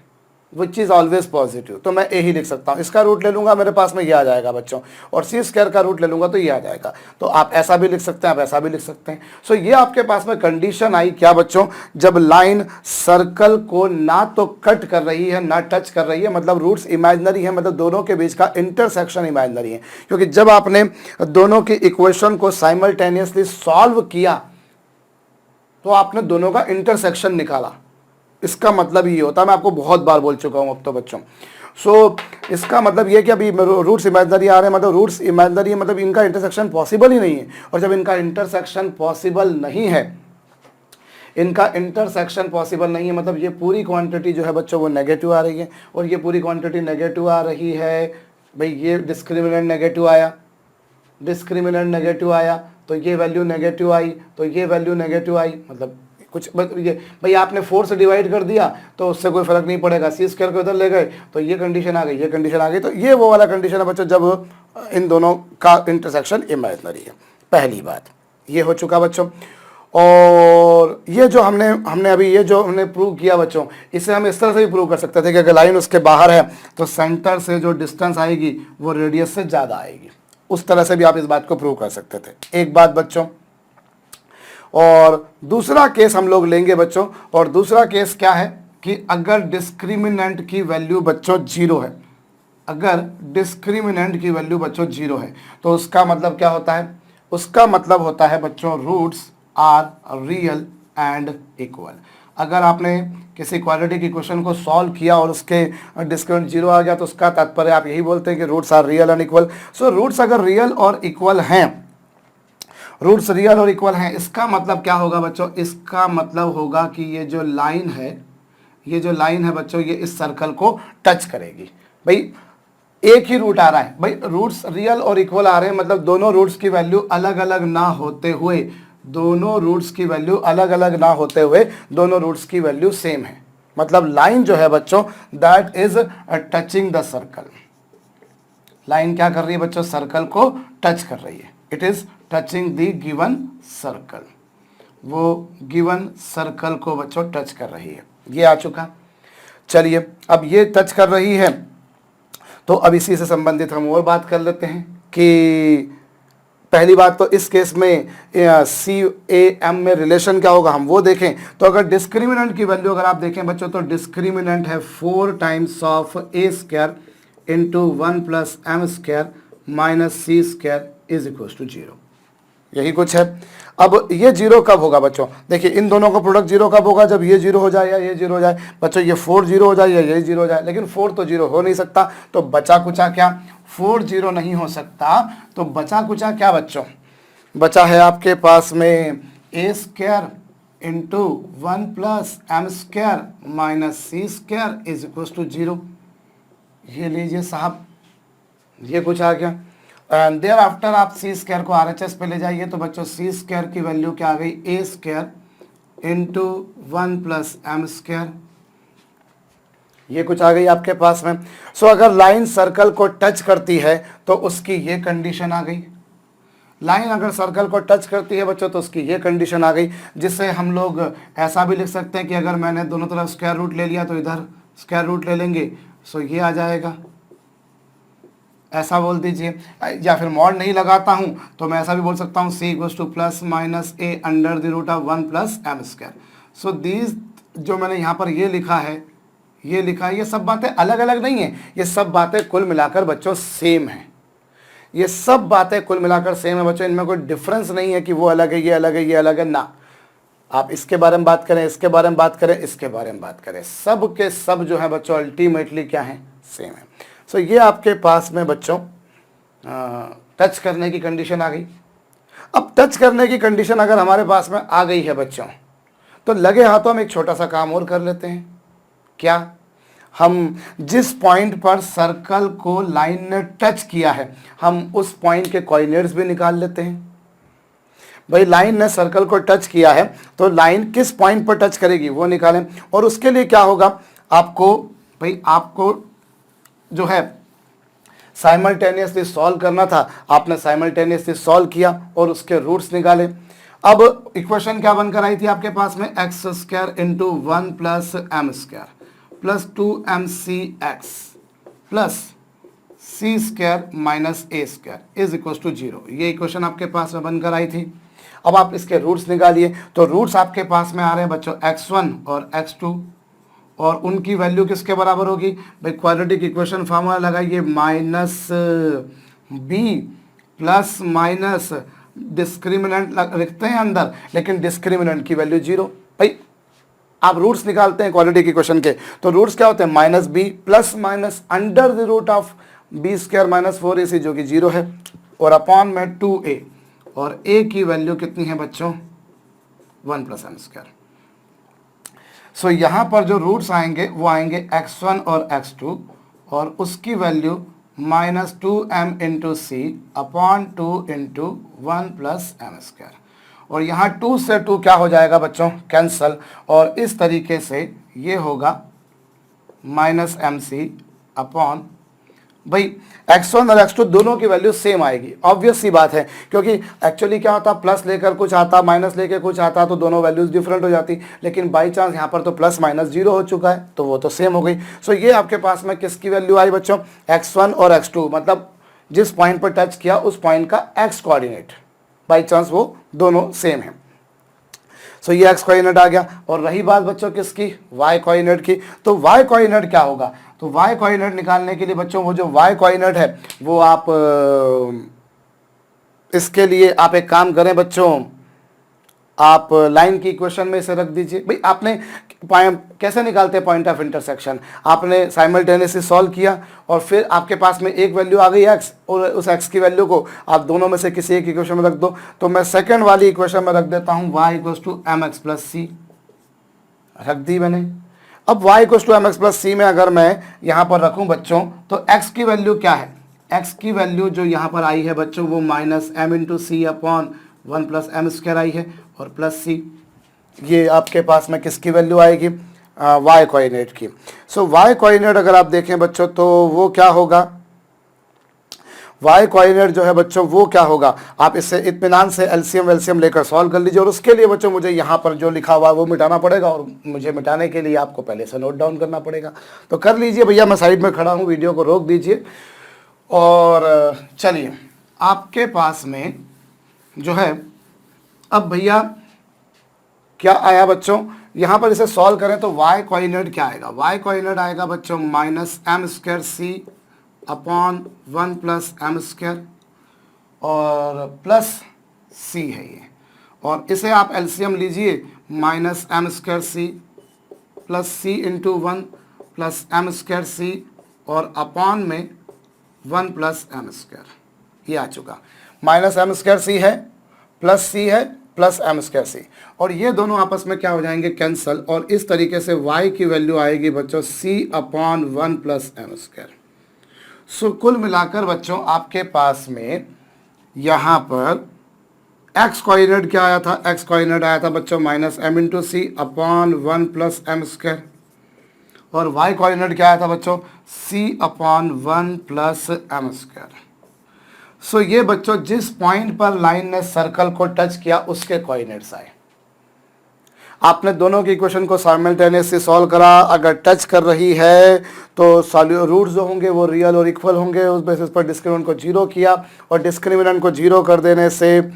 Speaker 1: विच इज़ ऑलवेज पॉजिटिव, तो मैं ए ही लिख सकता हूँ। इसका रूट ले लूँगा मेरे पास में ये आ जाएगा बच्चों, और सी स्क्वायर का रूट ले लूँगा तो ये आ जाएगा। तो आप ऐसा भी लिख सकते हैं, आप ऐसा भी लिख सकते हैं। सो ये आपके पास में कंडीशन आई क्या बच्चों, जब लाइन सर्कल को ना तो कट कर रही है ना टच कर रही है, मतलब रूट्स इमेजिनरी है, मतलब दोनों के बीच का इंटरसेक्शन इमेजिनरी है। क्योंकि जब आपने दोनों की इक्वेशन को साइमल्टेनियसली सॉल्व किया तो आपने दोनों का इंटरसेक्शन निकाला, इसका मतलब ये होता है, मैं आपको बहुत बार बोल चुका हूं अब तो बच्चों। सो इसका मतलब ये कि अभी रूट्स इमेजिनरी आ रहे हैं, मतलब रूट्स इमेजिनरी है, मतलब इनका इंटरसेक्शन पॉसिबल ही नहीं है। और जब इनका इंटरसेक्शन पॉसिबल नहीं है, इनका इंटरसेक्शन पॉसिबल नहीं है, मतलब ये पूरी क्वांटिटी जो है बच्चों वो नेगेटिव आ रही है, और ये पूरी क्वांटिटी नेगेटिव आ रही है। भाई ये डिस्क्रिमिनेंट नेगेटिव आया, डिस्क्रिमिनेंट नेगेटिव आया तो ये वैल्यू नेगेटिव आई, तो ये वैल्यू नेगेटिव आई, मतलब कुछ ये भाई आपने 4 से डिवाइड कर दिया तो उससे कोई फर्क नहीं पड़ेगा, सी स्क्वायर को इधर ले गए तो ये कंडीशन आ गई, ये कंडीशन आ गई। तो ये वो वाला कंडीशन है बच्चों जब इन दोनों का इंटरसेक्शन इमेजिनरी है। पहली बात ये हो चुका बच्चों। और ये जो हमने अभी ये जो हमने प्रूव किया बच्चों, इसे हम इस तरह से भी प्रूव कर सकते थे कि अगर लाइन उसके बाहर है तो सेंटर से जो डिस्टेंस आएगी वो रेडियस से ज़्यादा आएगी। उस तरह से भी आप इस बात को प्रूव कर सकते थे। एक बात बच्चों, और दूसरा केस हम लोग लेंगे बच्चों, और दूसरा केस क्या है कि अगर डिस्क्रिमिनेंट की वैल्यू बच्चों 0 है, अगर डिस्क्रिमिनेंट की वैल्यू बच्चों 0 है तो उसका मतलब क्या होता है, उसका मतलब होता है बच्चों roots are real and equal. अगर आपने किसी क्वाड्रेटिक इक्वेशन को सॉल्व किया और उसके डिस्क्रिमिनेंट 0 आ गया तो उसका तात्पर्य आप यही बोलते हैं कि roots are real and equal. So roots अगर रियल और इक्वल हैं, रूट्स रियल और इक्वल हैं, इसका मतलब क्या होगा बच्चों, इसका मतलब होगा कि ये जो लाइन है, ये जो लाइन है बच्चों ये इस सर्कल को टच करेगी। भाई एक ही रूट आ रहा है, भाई रूट्स रियल और इक्वल आ रहे हैं, मतलब दोनों रूट्स की वैल्यू अलग अलग ना होते हुए, दोनों रूट्स की वैल्यू अलग अलग ना होते हुए दोनों रूट्स की वैल्यू सेम है। मतलब लाइन जो है बच्चों that is touching the circle. Line क्या कर रही है बच्चों, सर्कल को टच कर रही है, it is touching the given circle, वो गिवन सर्कल को बच्चों टच कर रही है। ये आ चुका। चलिए अब ये टच कर रही है तो अब इसी से संबंधित हम और बात कर लेते हैं कि पहली बात तो इस केस में सी ए एम में रिलेशन क्या होगा हम वो देखें। तो अगर डिस्क्रिमिनेंट की वैल्यू अगर आप देखें बच्चों तो डिस्क्रिमिनेंट है 4 times of a square into 1 plus M square minus c square is equal to 0। यही कुछ है। अब ये 0 कब होगा बच्चों, देखिए इन दोनों का प्रोडक्ट 0 कब होगा, जब ये 0 हो जाए या ये 0 हो जाए। बच्चों ये 4 0 हो जाए या ये 0 हो जाए, लेकिन 4 तो 0 हो नहीं सकता, तो बचा कुचा क्या, 4 0 नहीं हो सकता, तो बचा कुचा क्या बच्चों, बचा है आपके पास में a square into 1 plus M square minus c square is equal to 0। ये लीजिए साहब, ये कुछ आ गया। एंड देयर आफ्टर आप सी स्क्वायर को RHS पे ले जाइए तो बच्चों सी स्क्वायर की वैल्यू क्या आ गई, a square into 1 plus M square, ये कुछ आ गई आपके पास में। सो अगर लाइन सर्कल को टच करती है तो उसकी ये कंडीशन आ गई, लाइन अगर सर्कल को टच करती है बच्चों तो उसकी ये कंडीशन आ गई, जिससे हम लोग ऐसा भी लिख सकते हैं कि अगर मैंने दोनों तरफ स्क्वायर रूट ले लिया तो इधर स्क्वायर रूट ले लेंगे, सो ये आ जाएगा, ऐसा बोल दीजिए। या फिर मॉड नहीं लगाता हूँ तो मैं ऐसा भी बोल सकता हूँ c equals to plus minus a under the root of 1 plus M square. So these जो मैंने यहाँ पर ये लिखा है, ये लिखा है, ये सब बातें अलग अलग नहीं है, ये सब बातें कुल मिलाकर बच्चों सेम है, ये सब बातें कुल मिलाकर सेम है बच्चों, इनमें कोई डिफरेंस नहीं है कि वो अलग है, ये अलग है, ये अलग है ना। आप इसके बारे में बात करें, इसके बारे में बात करें, इसके बारे में बात करें, सब के सब जो है बच्चों अल्टीमेटली क्या है, सेम है। सो ये आपके पास में बच्चों टच करने की कंडीशन आ गई। अब टच करने की कंडीशन अगर हमारे पास में आ गई है बच्चों, तो लगे हाथों हम एक छोटा सा काम और कर लेते हैं। क्या? हम जिस पॉइंट पर सर्कल को लाइन ने टच किया है, हम उस पॉइंट के कोऑर्डिनेट्स भी निकाल लेते हैं। भाई लाइन ने सर्कल को टच किया है तो लाइन किस पॉइंट पर टच करेगी वो निकालें, और उसके लिए क्या होगा, आपको भाई आपको जो है साइमल्टेनियसली सॉल्व करना था, आपने साइमल्टेनियसली सॉल्व किया और उसके रूट्स निकाले। अब इक्वेशन क्या बनकर आई थी आपके पास में, x square into 1 plus M square plus 2mcx plus c square minus a square is equal to 0, ये इक्वेशन आपके पास में बनकर आई थी। अब आप इसके रूट्स निकालिए, तो रूट्स आपके पास में आ रहे हैं बच्चों x1 और x2, और उनकी वैल्यू किसके बराबर होगी भाई, क्वाड्रेटिक इक्वेशन फार्मूला लगाइए, minus b plus minus discriminant लिखते हैं अंदर, लेकिन डिस्क्रिमिनेंट की वैल्यू 0। भाई आप रूट्स निकालते हैं क्वाड्रेटिक इक्वेशन के, तो रूट्स क्या होते हैं, minus b plus minus under the root of b square minus 4ac जो कि 0 है, और अपॉन में 2a, और a की वैल्यू कितनी है बच्चों, 1 प्लस एम स्क्वायर। सो यहाँ पर जो रूट्स आएंगे वो आएंगे x1 और x2, और उसकी value minus 2m into c upon 2 into 1 plus M square, और यहाँ 2 से 2 क्या हो जाएगा बच्चों, कैंसल, और इस तरीके से ये होगा माइनस एम सी अपॉन, भाई x1 और x2 दोनों की वैल्यू सेम आएगी, ऑब्वियस सी बात है, क्योंकि एक्चुअली क्या होता, प्लस लेकर कुछ आता, माइनस लेकर कुछ आता, तो दोनों वैल्यूज डिफरेंट हो जाती, लेकिन बाई चांस यहाँ पर तो प्लस माइनस 0 हो चुका है तो वो तो सेम हो गई। सो ये आपके पास में किसकी वैल्यू आई बच्चों, x1 और x2, मतलब जिस पॉइंट पर टच किया उस पॉइंट का x कोऑर्डिनेट, बाई चांस वो दोनों सेम है। सो ये x कोऑर्डिनेट आ गया, और रही बात बच्चों किसकी, y कोऑर्डिनेट की, तो y कोऑर्डिनेट क्या होगा, तो y कोऑर्डिनेट निकालने के लिए बच्चों वो जो y कोऑर्डिनेट है वो आप इसके लिए आप एक काम करें बच्चों, आप लाइन की इक्वेशन में इसे रख दीजिए। भाई आपने कैसे निकालते हैं पॉइंट ऑफ इंटरसेक्शन, आपने साइमल्टेनियसली सॉल्व किया और फिर आपके पास में एक वैल्यू आ गई x, और उस x की वैल्यू को आप दोनों में से किसी एक इक्वेशन में रख दो, तो मैं सेकंड वाली इक्वेशन में रख देता हूँ y equals to m x plus c, रख दी मैंने। अब y equals to m x plus c में अगर मैं यहाँ पर रखूँ बच्चों, तो x की वैल्यू क्या है, x की वैल्यू जो यहाँ पर आई है बच्चों वो minus m into c upon 1 plus M square आई है, और प्लस सी, ये आपके पास में किसकी वैल्यू आएगी, y कोऑर्डिनेट की। सो y कोऑर्डिनेट अगर आप देखें बच्चों तो वो क्या होगा, y कोऑर्डिनेट जो है बच्चों वो क्या होगा, आप इससे इत्मीनान से एलसीएम वेलसीएम लेकर सॉल्व कर लीजिए, और उसके लिए बच्चों मुझे यहाँ पर जो लिखा हुआ है वो मिटाना पड़ेगा, और मुझे मिटाने के लिए आपको पहले से नोट डाउन करना पड़ेगा। तो कर लीजिए भैया, मैं साइड में खड़ा हूँ, वीडियो को रोक दीजिए, और चलिए आपके पास में जो है अब भैया क्या आया बच्चों, यहाँ पर इसे सॉल्व करें तो y कोऑर्डिनेट क्या आएगा, y कोऑर्डिनेट आएगा बच्चों minus m square c upon 1 plus M square और प्लस सी है ये, और इसे आप एलसीएम लीजिए, minus m square c plus c into 1 plus M square c और अपॉन में 1 प्लस एम स्क्वायर, ये आ चुका, माइनस एम स्क्वायर सी है प्लस सी है प्लस एम स्क्वायर सी, और ये दोनों आपस में क्या हो जाएंगे, कैंसल, और इस तरीके से y की वैल्यू आएगी बच्चों c upon 1 plus M square. So कुल मिलाकर बच्चों आपके पास में यहाँ पर एक्स कोऑर्डिनेट क्या आया था, एक्स कोऑर्डिनेट आया था बच्चों minus m into c upon 1 plus M square, और वाई कोऑर्डिनेट क्या आया था बच्चों, c upon 1 plus M square. सो ये बच्चों जिस पॉइंट पर लाइन ने सर्कल को टच किया उसके कोऑर्डिनेट्स आए। आपने दोनों की इक्वेशन को साइमल्टेनियसली सॉल्व करा, अगर टच कर रही है तो रूट्स जो होंगे वो रियल और इक्वल होंगे, उस बेसिस पर डिस्क्रिमिनेंट को जीरो किया, और डिस्क्रिमिनेंट को जीरो कर देने से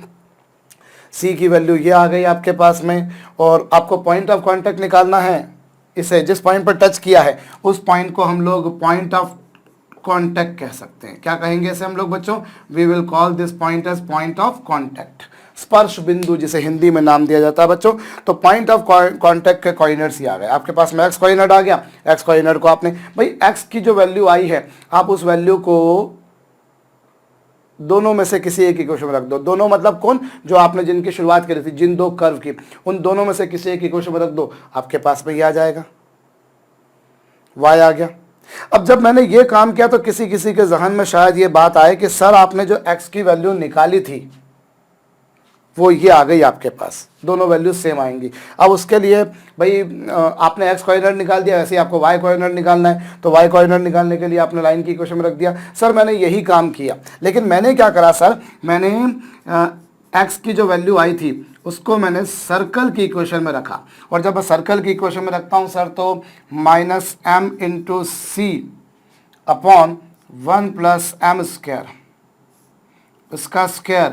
Speaker 1: सी की वैल्यू ये आ गई आपके पास में। और आपको पॉइंट ऑफ कांटेक्ट निकालना है, इसे जिस पॉइंट पर टच किया है उस पॉइंट को हम लोग पॉइंट ऑफ कांटेक्ट कह सकते हैं। क्या कहेंगे इसे हम लोग बच्चों, we will call this point as point of contact, स्पर्श बिंदु जिसे हिंदी में नाम दिया जाता है बच्चों। तो पॉइंट ऑफ कांटेक्ट के कोऑर्डिनेट्स ही आ गए आपके पास में। एक्स कोऑर्डिनेट आ गया, एक्स कोऑर्डिनेट को आपने भाई एक्स की जो वैल्यू आई है आप उस वैल्यू को दोनों में से किसी एक इक्वेशन में रख दो। दोनों मतलब कौन, जो आपने जिनकी शुरुआत करी थी, जिन दो कर्व की, उन दोनों में से किसी एक इक्वेशन में रख दो, आपके पास में ये आ जाएगा, y आ गया। अब जब मैंने ये काम किया तो किसी किसी के जहन में शायद ये बात आए कि सर आपने जो x की वैल्यू निकाली थी वो ये आ गई आपके पास, दोनों वैल्यूज सेम आएंगी। अब उसके लिए भाई आपने x कोऑर्डिनेट निकाल दिया, ऐसे ही आपको y कोऑर्डिनेट निकालना है, तो y कोऑर्डिनेट निकालने के लिए आपने लाइन की इक्वेशन में रख दिया। सर मैंने यही काम किया, लेकिन मैंने क्या करा सर, मैंने x की जो वैल्यू आई थी उसको मैंने सर्कल की इक्वेशन में रखा, और जब मैं सर्कल की इक्वेशन में रखता हूँ सर तो minus m into c upon 1 plus M square, इसका square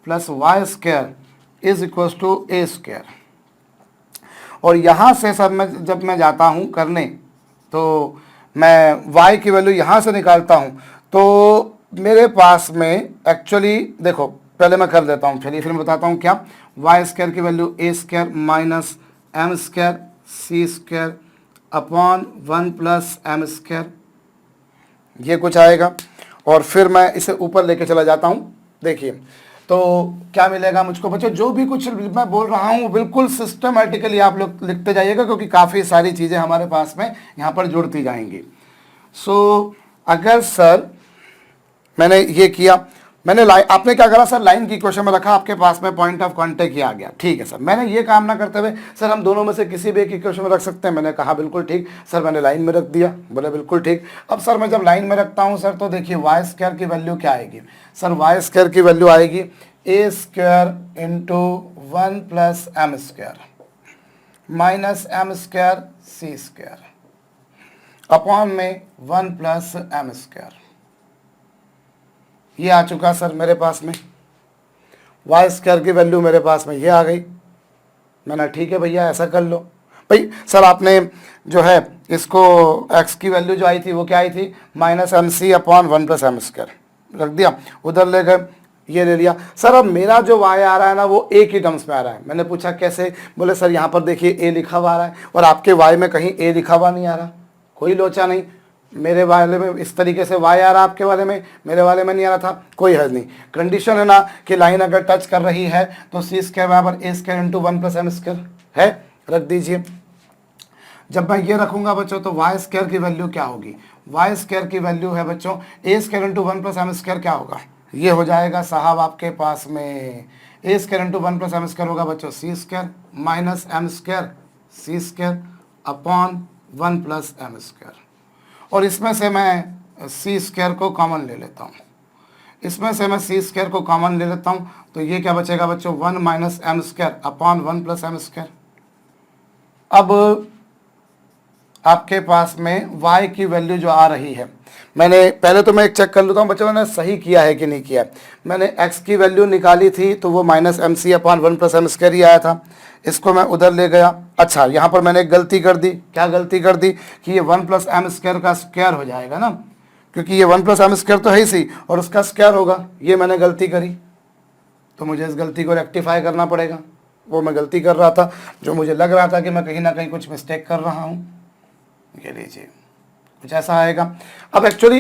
Speaker 1: plus y square is equal to a square. और यहाँ से सर मैं जब मैं जाता हूँ करने तो मैं y की वैल्यू यहाँ से निकालता हूँ, तो मेरे पास में एक्चुअली देखो पहले मैं कर देता हूँ, चलिए फिर मैं बताता हूँ क्या। वाई स्क्वायर की value a square minus m square c square upon 1 plus M square, ये कुछ आएगा। और फिर मैं इसे ऊपर लेके चला जाता हूँ। देखिए तो क्या मिलेगा मुझको बच्चों, जो भी कुछ मैं बोल रहा हूँ बिल्कुल सिस्टमेटिकली आप लोग लिखते जाइएगा, क्योंकि काफ़ी सारी चीज़ें हमारे पास में यहाँ पर जुड़ती जाएंगी। सो अगर सर मैंने ये किया, मैंने लाइन, आपने क्या करा सर, लाइन की इक्वेशन में रखा, आपके पास में पॉइंट ऑफ कांटेक्ट ही आ गया। ठीक है सर, मैंने ये काम ना करते हुए सर हम दोनों में से किसी भी एक इक्वेशन में रख सकते हैं, मैंने कहा बिल्कुल ठीक सर, मैंने लाइन में रख दिया, बोले बिल्कुल ठीक। अब सर मैं जब लाइन में रखता हूँ सर तो देखिए वाई स्क्वायर की वैल्यू क्या आएगी सर, वाई स्क्वायर की वैल्यू आएगी a square into 1 plus M square minus m square c square upon में 1 प्लस एम स्क्वायर। ये आ चुका सर मेरे पास में, वाई स्क्वायर की वैल्यू मेरे पास में ये आ गई। मैंने ठीक है भैया ऐसा कर लो। भाई सर आपने जो है इसको x की वैल्यू जो आई थी वो क्या आई थी, minus m c upon 1 plus M square रख दिया, उधर ले गए, ये ले लिया। सर अब मेरा जो y आ रहा है ना वो a की टर्म्स में आ रहा है। मैंने पूछा कैसे, बोले सर यहाँ पर देखिए a लिखा हुआ आ रहा है और आपके y में कहीं a लिखा हुआ नहीं आ रहा। कोई लोचा नहीं, मेरे वाले में इस तरीके से y आ रहा, आपके वाले में, मेरे वाले में नहीं आ रहा था, कोई हर्ज नहीं। कंडीशन है ना कि लाइन अगर टच कर रही है तो सी स्क्वायर बराबर a square into 1 plus M square है, रख दीजिए। जब मैं ये रखूंगा बच्चों तो वाई स्क्वायर की वैल्यू क्या होगी, वाई स्क्वायर की वैल्यू है बच्चों a square into 1 plus M square, क्या होगा, ये हो जाएगा साहब आपके पास में a square into 1 plus M square होगा बच्चों c square minus m square c square upon 1 plus M square. और इसमें से मैं सी स्क्वायर को कॉमन ले लेता हूँ, इसमें से मैं सी स्क्वायर को कॉमन ले लेता हूँ, तो ये क्या बचेगा बच्चों 1 minus m square upon 1 plus M square. अब आपके पास में y की वैल्यू जो आ रही है, मैंने पहले तो मैं एक चेक कर लेता हूँ बच्चों मैंने सही किया है कि नहीं किया। मैंने x की वैल्यू निकाली थी तो वो minus m c upon 1 plus M square ही आया था, इसको मैं उधर ले गया। अच्छा यहाँ पर मैंने एक गलती कर दी, क्या गलती कर दी कि ये 1 प्लस एम स्क्वायर का स्क्वायर हो जाएगा ना, क्योंकि ये 1 प्लस एम स्क्वायर तो है ही सी और उसका स्क्वायर होगा, ये मैंने गलती करी, तो मुझे इस गलती को रेक्टिफाई करना पड़ेगा। वो मैं गलती कर रहा था, जो मुझे लग रहा था कि मैं कहीं ना कहीं कुछ मिस्टेक कर रहा हूँ, ये लीजिए कुछ ऐसा आएगा। अब एक्चुअली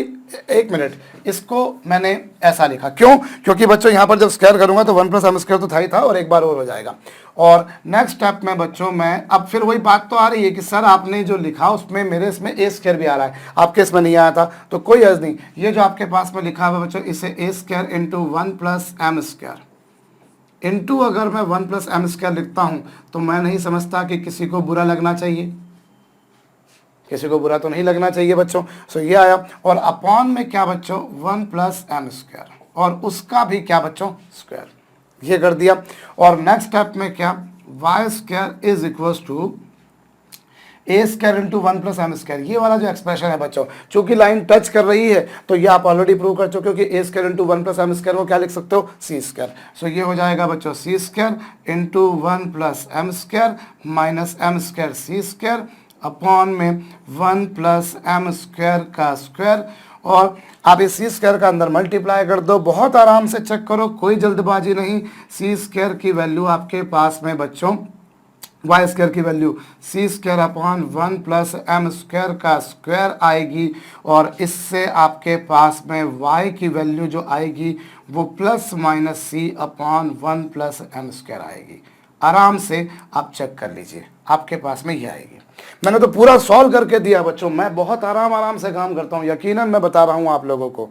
Speaker 1: एक मिनट, इसको मैंने ऐसा लिखा क्यों, क्योंकि बच्चों यहाँ पर जब स्क्वायर करूंगा तो 1 + m² तो था ही था और एक बार और हो जाएगा। और नेक्स्ट स्टेप में बच्चों मैं अब फिर वही बात तो आ रही है कि सर आपने जो लिखा उसमें मेरे इसमें a² भी आ रहा है, आपके इसमें नहीं आया था, तो कोई अर्ज नहीं, ये जो आपके पास में लिखा हुआ बच्चों इसे a² × 1 + m² इंटू अगर मैं 1 + m² लिखता हूं तो मैं नहीं समझता कि किसी को बुरा लगना चाहिए, किसी को बुरा तो नहीं लगना चाहिए बच्चों। सो ये आया, और अपॉन में क्या बच्चों 1 + m² और उसका भी क्या बच्चों स्क्वायर, ये कर दिया। और नेक्स्ट स्टेप में क्या y² = a² × 1 + m², ये वाला जो एक्सप्रेशन है बच्चों, चूंकि लाइन टच कर रही है तो ये आप ऑलरेडी प्रूव कर चुके हो कि a² × 1 + m² को क्या लिख सकते हो c²। सो ये हो जाएगा बच्चों c² × 1 + m² - m² c² upon में 1 + m² का स्क्वायर, और आप इस c² का अंदर मल्टीप्लाई कर दो, बहुत आराम से चेक करो, कोई जल्दबाजी नहीं। c² की वैल्यू आपके पास में बच्चों y² की वैल्यू c² अपॉन 1 + m² का स्क्वायर आएगी, और इससे आपके पास में y की वैल्यू जो आएगी वो ±c अपॉन 1 + m² आएगी। आराम से आप चेक कर लीजिए, आपके पास में ये आएगी। मैंने तो पूरा सॉल्व करके दिया बच्चों, मैं बहुत आराम से काम करता हूँ, यकीनन मैं बता रहा हूँ आप लोगों को,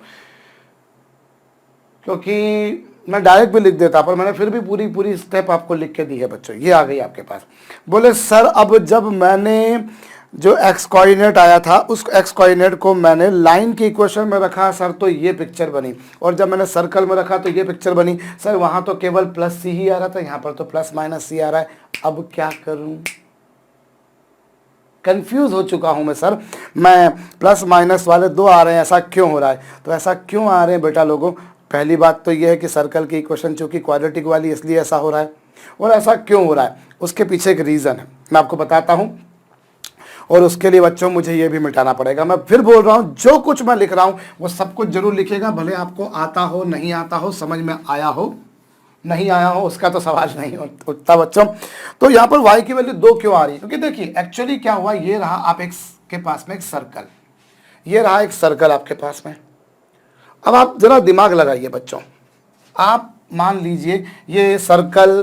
Speaker 1: क्योंकि मैं डायरेक्ट भी लिख देता पर मैंने फिर भी पूरी स्टेप आपको लिख के दी है बच्चों। ये आ गई आपके पास। बोले सर अब जब मैंने जो x कोऑर्डिनेट आया था उस x कोऑर्डिनेट को मैंने लाइन की इक्वेशन में रखा सर तो ये पिक्चर बनी, और जब मैंने सर्कल में रखा तो ये पिक्चर बनी। सर वहां तो केवल +c ही आ रहा था, यहाँ पर तो ±c आ रहा है, अब क्या करूं, कंफ्यूज हो चुका हूं मैं सर, मैं प्लस माइनस वाले दो आ रहे हैं, ऐसा क्यों हो रहा है। तो ऐसा क्यों आ रहे हैं बेटा लोगों, पहली बात तो यह है कि सर्कल की इक्वेशन चूंकि क्वाड्रेटिक वाली इसलिए ऐसा हो रहा है, और ऐसा क्यों हो रहा है उसके पीछे एक रीज़न है, मैं आपको बताता हूं। और उसके लिए बच्चों मुझे ये भी मिटाना पड़ेगा। मैं फिर बोल रहा हूं जो कुछ मैं लिख रहा हूं वो सब कुछ जरूर लिखेगा, भले आपको आता हो नहीं आता हो, समझ में आया हो नहीं आया हो उसका तो सवाल नहीं उठता बच्चों। तो यहाँ पर y की वैल्यू 2 क्यों आ रही है, क्योंकि देखिए एक्चुअली क्या हुआ, ये रहा आप एक के पास में एक सर्कल, ये रहा एक सर्कल आपके पास में। अब आप जरा दिमाग लगाइए बच्चों, आप मान लीजिए ये सर्कल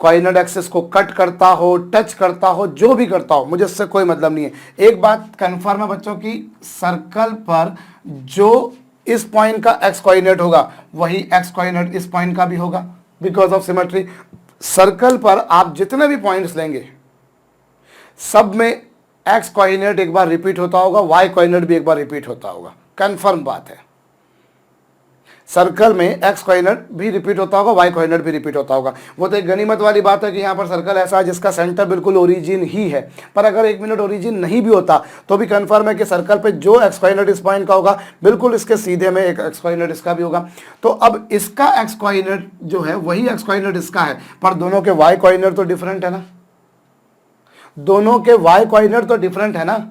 Speaker 1: कोऑर्डिनेट एक्सिस को कट करता हो, टच करता हो, जो भी करता हो, मुझे इससे कोई मतलब नहीं है। एक बात कंफर्म है बच्चों की सर्कल पर जो इस पॉइंट का x कोऑर्डिनेट होगा वही x कोऑर्डिनेट इस पॉइंट का भी होगा, बिकॉज ऑफ सिमेट्री। सर्कल पर आप जितने भी पॉइंट्स लेंगे सब में x कोऑर्डिनेट एक बार रिपीट होता होगा, y कोऑर्डिनेट भी एक बार रिपीट होता होगा, कंफर्म बात है। सर्कल में x कोऑर्डिनेट भी रिपीट होता होगा, y कोऑर्डिनेट भी रिपीट होता होगा। वो तो एक गनीमत वाली बात है कि यहाँ पर सर्कल ऐसा है जिसका सेंटर बिल्कुल ओरिजिन ही है, पर अगर 1 मिनट ओरिजिन नहीं भी होता तो भी कंफर्म है कि सर्कल पे जो x कोऑर्डिनेट इस पॉइंट का होगा बिल्कुल इसके सीधे में एक x कोऑर्डिनेट इसका भी होगा। तो अब इसका x कोऑर्डिनेट जो है वही x कोऑर्डिनेट इसका है, पर दोनों के y कोऑर्डिनेट तो डिफरेंट है ना, दोनों के y कोऑर्डिनेट तो डिफरेंट है ना।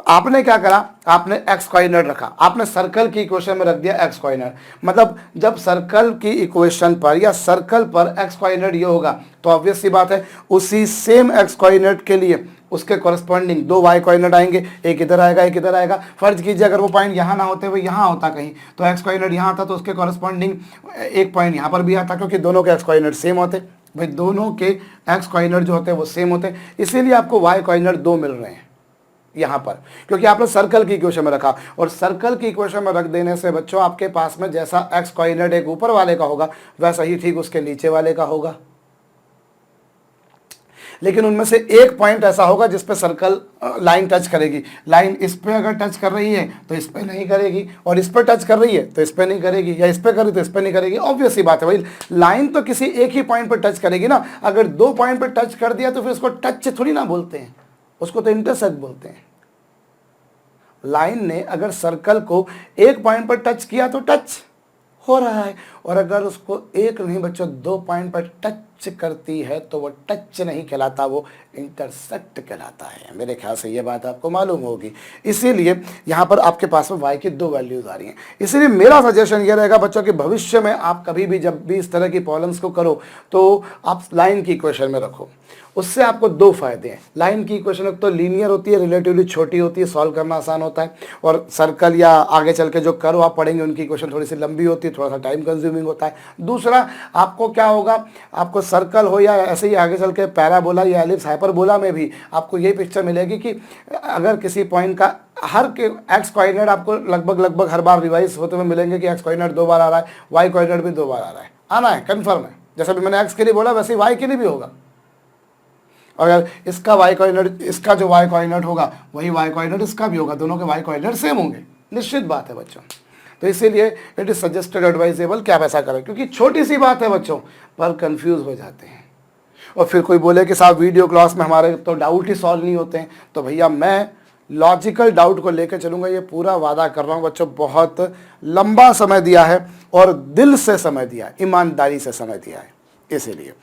Speaker 1: आपने क्या करा, आपने x कोऑर्डिनेट रखा, आपने सर्कल की इक्वेशन में रख दिया x कोऑर्डिनेट। मतलब जब सर्कल की इक्वेशन पर या सर्कल पर x कोऑर्डिनेट ये होगा तो ऑब्वियस सी बात है उसी सेम x कोऑर्डिनेट के लिए उसके कॉरस्पॉन्डिंग 2 y कोऑर्डिनेट आएंगे, एक इधर आएगा एक इधर आएगा। फर्ज कीजिए अगर वो पॉइंट यहाँ ना होते हुए यहाँ होता कहीं, तो x कोऑर्डिनेट यहाँ आता तो उसके कॉरस्पॉन्डिंग एक पॉइंट यहाँ पर भी आता, क्योंकि दोनों के x कोऑर्डिनेट सेम होते। भाई दोनों के x कोऑर्डिनेट जो होते हैं वो सेम होते हैं, इसीलिए आपको y कोऑर्डिनेट 2 मिल रहे हैं यहाँ पर, क्योंकि आपने सर्कल की इक्वेशन में रखा। और सर्कल की इक्वेशन में रख देने से बच्चों आपके पास में जैसा x कोऑर्डिनेट एक ऊपर वाले का होगा वैसा ही ठीक उसके नीचे वाले का होगा, लेकिन उनमें से एक पॉइंट ऐसा होगा जिस पे सर्कल लाइन टच करेगी। लाइन इस पे अगर टच कर रही है तो इस पे नहीं करेगी, और इस पे टच कर रही है तो इस पे नहीं करेगी, या इस पे करी तो इस पे नहीं करेगी। ऑब्वियस सी बात है भाई, लाइन तो किसी एक ही पॉइंट पर टच करेगी ना। अगर 2 पॉइंट पर टच कर दिया तो फिर उसको टच थोड़ी ना बोलते हैं, उसको तो इंटरसेक्ट बोलते हैं। लाइन ने अगर सर्कल को एक पॉइंट पर टच किया तो टच हो रहा है, और अगर उसको एक नहीं बच्चों 2 पॉइंट पर टच करती है तो वो टच नहीं कहलाता, वो इंटरसेक्ट कहलाता है। मेरे ख्याल से ये बात आपको मालूम होगी। इसीलिए यहाँ पर आपके पास में y की 2 वैल्यूज आ रही हैं। इसीलिए मेरा सजेशन ये रहेगा बच्चों कि भविष्य में आप कभी भी जब भी इस तरह की प्रॉब्लम्स को करो तो आप लाइन की इक्वेशन में रखो। उससे आपको दो फायदे हैं। लाइन की इक्वेशन एक तो लीनियर होती है, रिलेटिवली छोटी होती है, सॉल्व करना आसान होता है, और सर्कल या आगे चल के जो कर्व आप पढ़ेंगे उनकी इक्वेशन थोड़ी सी लंबी होती है, थोड़ा सा टाइम कंज्यूमिंग होता है। दूसरा, आपको क्या होगा, आपको सर्कल हो या ऐसे ही आगे चल के पैराबोला या एलिप्स हाइपरबोला में भी आपको यही पिक्चर मिलेगी कि अगर किसी पॉइंट का हर के एक्स कोऑर्डिनेट आपको लगभग हर बार रिवाइज होते हुए मिलेंगे कि एक्स कोऑर्डिनेट 2 बार आ रहा है, वाई कोऑर्डिनेट भी 2 बार आ रहा है, आना है, कन्फर्म है। जैसा भी मैंने एक्स के लिए बोला वैसे ही वाई के लिए भी होगा। अगर इसका वाई कोऑर्डिनेट, इसका जो वाई कोऑर्डिनेट होगा वही वाई कोऑर्डिनेट इसका भी होगा, दोनों के वाई कोऑर्डिनेट सेम होंगे, निश्चित बात है बच्चों। तो इसीलिए इट इज सजेस्टेड एडवाइजेबल कि आप ऐसा करें, क्योंकि छोटी सी बात है बच्चों पर कंफ्यूज हो जाते हैं। और फिर कोई बोले कि साहब वीडियो क्लास में हमारे तो डाउट ही सॉल्व नहीं होते हैं, तो भैया मैं लॉजिकल डाउट को लेकर चलूंगा, ये पूरा वादा कर रहा हूँ बच्चों। बहुत लंबा समय दिया है और दिल से समय दिया है, ईमानदारी से समय दिया है, इसीलिए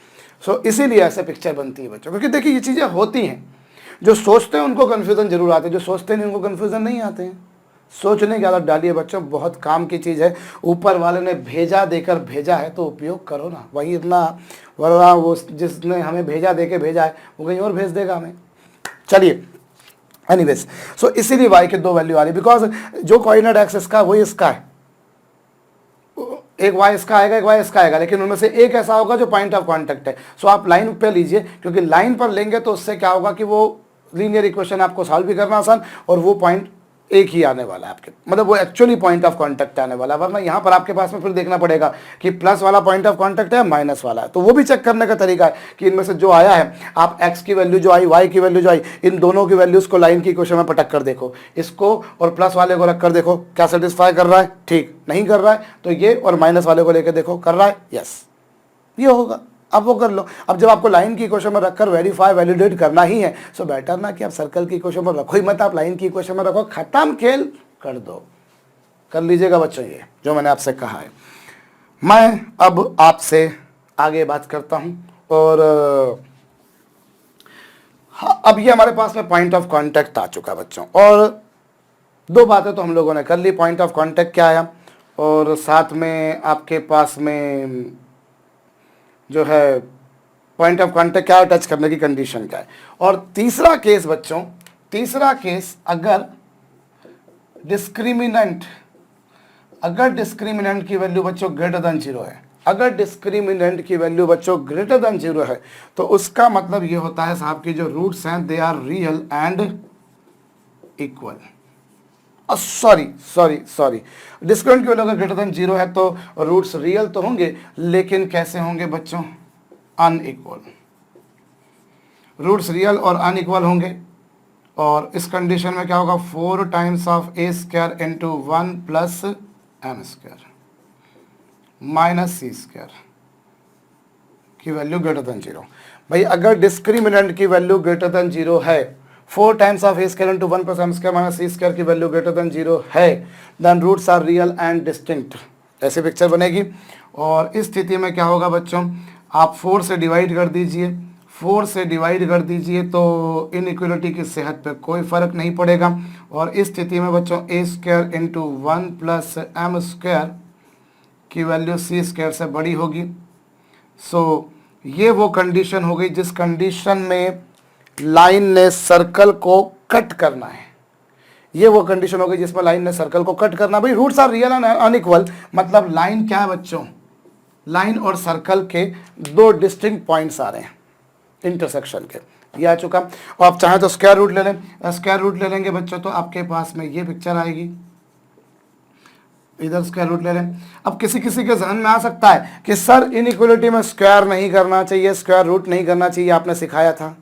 Speaker 1: इसीलिए ऐसे पिक्चर बनती है बच्चों। क्योंकि देखिए ये चीज़ें होती हैं, जो सोचते हैं उनको कन्फ्यूज़न जरूर आते हैं, जो सोचते नहीं उनको कन्फ्यूज़न नहीं आते हैं। सोचने की आदत डालिए बच्चों, बहुत काम की चीज़ है। ऊपर वाले ने भेजा देकर भेजा है तो उपयोग करो ना, वही इतना, वरना वो जिसने हमें भेजा दे के भेजा है वो कहीं और भेज देगा हमें। चलिए एनीवेज, इसीलिए वाई के 2 वैल्यू आ रही, बिकॉज जो कोऑर्डिनेट एक्स इसका वही इसका है, एक वाई इसका आएगा, एक वाई इसका आएगा, लेकिन उनमें से एक ऐसा होगा जो पॉइंट ऑफ कांटेक्ट है। आप लाइन पे लीजिए, क्योंकि लाइन पर लेंगे तो उससे क्या होगा कि वो लीनियर इक्वेशन आपको सॉल्व भी करना आसान, और वो पॉइंट एक ही आने वाला है आपके, मतलब वो एक्चुअली पॉइंट ऑफ कांटेक्ट आने वाला है। वरना यहाँ पर आपके पास में फिर देखना पड़ेगा कि प्लस वाला पॉइंट ऑफ कांटेक्ट है, माइनस वाला है, तो वो भी चेक करने का तरीका है कि इनमें से जो आया है, आप एक्स की वैल्यू जो आई, वाई की वैल्यू जो आई, इन दोनों की वैल्यूज को लाइन की इक्वेशन में पटक कर देखो, इसको और प्लस वाले को रख कर देखो क्या सेटिस्फाई कर रहा है, ठीक नहीं कर रहा है तो ये, और माइनस वाले को लेकर देखो कर रहा है, यस ये होगा, अब वो कर लो। अब जब आपको लाइन की इक्वेशन में रखकर वेरीफाई वैलिडेट करना ही है, सो बेटर ना कि आप सर्कल की इक्वेशन में रखो ही मत, आप लाइन की इक्वेशन में रखो, खत्म, खेल कर दो। कर लीजिएगा बच्चों ये जो मैंने आपसे कहा है। मैं अब आपसे आगे बात करता हूं, और अब ये हमारे पास में पॉइंट ऑफ कांटेक्ट आ चुका बच्चों, और 2 बातें तो हम लोगों ने कर ली, पॉइंट ऑफ कांटेक्ट क्या आया, और साथ में आपके पास में जो है पॉइंट ऑफ कांटेक्ट क्या है, टच करने की कंडीशन क्या है। और तीसरा केस बच्चों, तीसरा केस, अगर डिस्क्रिमिनेंट की वैल्यू बच्चों ग्रेटर देन 0 है, अगर डिस्क्रिमिनेंट की वैल्यू बच्चों ग्रेटर देन 0 है, तो उसका मतलब ये होता है साहब की जो रूट्स हैं they are real and equal. Sorry, discriminant की वैल्यू अगर ग्रेटर देन 0 है तो रूट्स रियल तो होंगे, लेकिन कैसे होंगे बच्चों, अनइक्वल। रूट्स रियल और अनइक्वल होंगे, और इस कंडीशन में क्या होगा, 4 times of a square into 1 plus M square minus c square की वैल्यू ग्रेटर देन 0। भाई अगर डिस्क्रिमिनेंट की वैल्यू ग्रेटर देन 0 है, 4 times of a square into 1 plus M square minus c square की वैल्यू ग्रेटर देन 0 है, then roots are real and distinct, ऐसी पिक्चर बनेगी। और इस स्थिति में क्या होगा बच्चों, आप 4 से डिवाइड कर दीजिए, 4 से डिवाइड कर दीजिए तो इनइक्वलिटी की सेहत पे कोई फ़र्क नहीं पड़ेगा। और इस स्थिति में बच्चों a square into 1 plus M square की वैल्यू सी स्क्वायर से बड़ी होगी। ये वो कंडीशन हो गई जिस कंडीशन में लाइन ने सर्कल को कट करना है, ये वो कंडीशन हो गई जिसमें लाइन ने सर्कल को कट करना। भाई roots are real and unequal, मतलब लाइन क्या है बच्चों, लाइन और सर्कल के 2 डिस्टिंक्ट पॉइंट्स आ रहे हैं इंटरसेक्शन के, ये आ चुका। और आप चाहें तो स्क्वायर रूट ले लें, स्क्वायर रूट ले लेंगे बच्चों तो आपके पास में ये पिक्चर आएगी, इधर स्क्वायर रूट ले लें। अब किसी किसी के जहन में आ सकता है कि सर इनइक्वलिटी में स्क्वायर नहीं करना चाहिए, स्क्वायर रूट नहीं करना चाहिए, आपने सिखाया था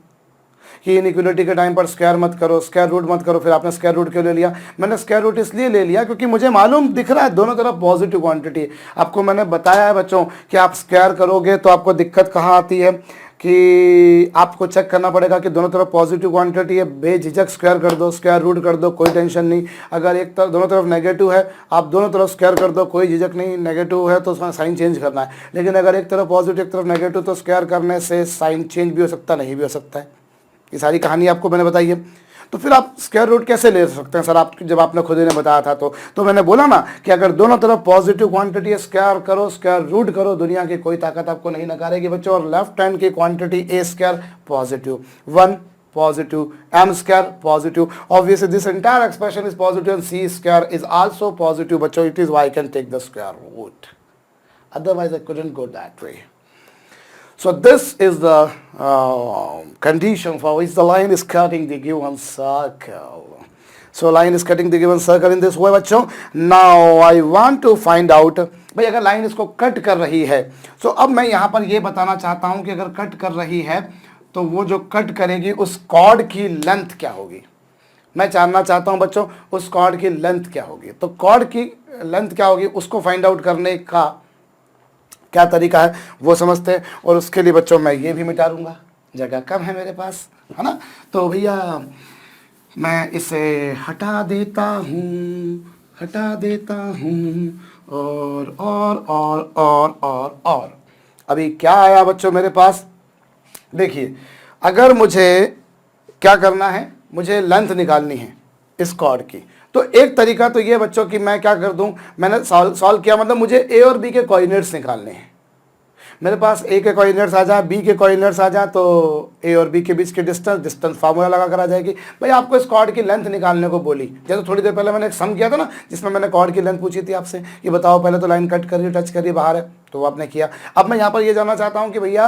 Speaker 1: कि इनइक्वलिटी के टाइम पर स्क्वायर मत करो, स्क्वायर रूट मत करो, फिर आपने स्क्वायर रूट क्यों ले लिया। मैंने स्क्वायर रूट इसलिए ले लिया क्योंकि मुझे मालूम दिख रहा है दोनों तरफ पॉजिटिव क्वांटिटी। आपको मैंने बताया है बच्चों कि आप स्क्वायर करोगे तो आपको दिक्कत कहाँ आती है कि आपको चेक करना पड़ेगा कि दोनों तरफ पॉजिटिव क्वांटिटी है, बेझिझक स्क्वायर कर दो, स्क्वायर रूट कर दो, कोई टेंशन नहीं। अगर एक तरफ दोनों तरफ नेगेटिव है, आप दोनों तरफ स्क्वायर कर दो, कोई झिझक नहीं, नेगेटिव है तो उसमें साइन चेंज करना है। लेकिन अगर एक तरफ पॉजिटिव एक तरफ नेगेटिव तो स्क्वायर करने से साइन चेंज भी हो सकता, नहीं भी हो सकता है। ये सारी कहानी आपको मैंने बताई है। तो फिर आप स्क्वायर रूट कैसे ले सकते हैं सर, आप जब आपने खुद ही ने बताया था तो मैंने बोला ना कि अगर दोनों तरफ पॉजिटिव क्वांटिटी है स्क्वायर करो, स्क्वायर रूट करो, दुनिया की कोई ताकत आपको नहीं नकारेगी बच्चों। और लेफ्ट हैंड की quantity A square positive, 1 positive, m square positive. Obviously this entire expression is positive and c square is also positive, but it is why I can take the square root. Otherwise I couldn't go that way. So this is the condition for which the line is cutting the given circle. So line is cutting the given circle in this way बच्चों. Now I want to find out भाई अगर लाइन इसको कट कर रही है, तो अब मैं यहाँ पर ये बताना चाहता हूँ कि अगर कट कर रही है तो वो जो कट करेगी उस कॉर्ड की लेंथ क्या होगी। मैं जानना चाहता हूँ बच्चों उस कॉर्ड की लेंथ क्या होगी। तो कॉर्ड की लेंथ क्या होगी उसको फाइंड आउट करने का क्या तरीका है वो समझते हैं। और उसके लिए बच्चों मैं ये भी मिटा दूंगा, जगह कम है मेरे पास, है ना। तो भैया मैं इसे हटा देता हूँ और अभी क्या आया बच्चों मेरे पास। देखिए अगर मुझे क्या करना है, मुझे लेंथ निकालनी है इस कॉर्ड की, तो एक तरीका तो ये बच्चों कि मैं क्या कर दूं, मैंने सॉल्व किया, मतलब मुझे ए और बी के कोऑर्डिनेट्स निकालने हैं। मेरे पास ए के कोऑर्डिनेट्स आ जाए, बी के कोऑर्डिनेट्स आ जाए, तो ए और बी के बीच की डिस्टेंस फार्मूला लगा कर आ जाएगी। भाई आपको इस कॉर्ड की लेंथ निकालने को बोली, जैसे थोड़ी देर पहले मैंने एक सम किया था ना जिसमें मैंने कॉर्ड की लेंथ पूछी थी आपसे, ये बताओ पहले तो लाइन कट कर रही टच कर रही बाहर है, तो वो आपने किया। अब मैं यहाँ पर ये जानना चाहता हूँ कि भैया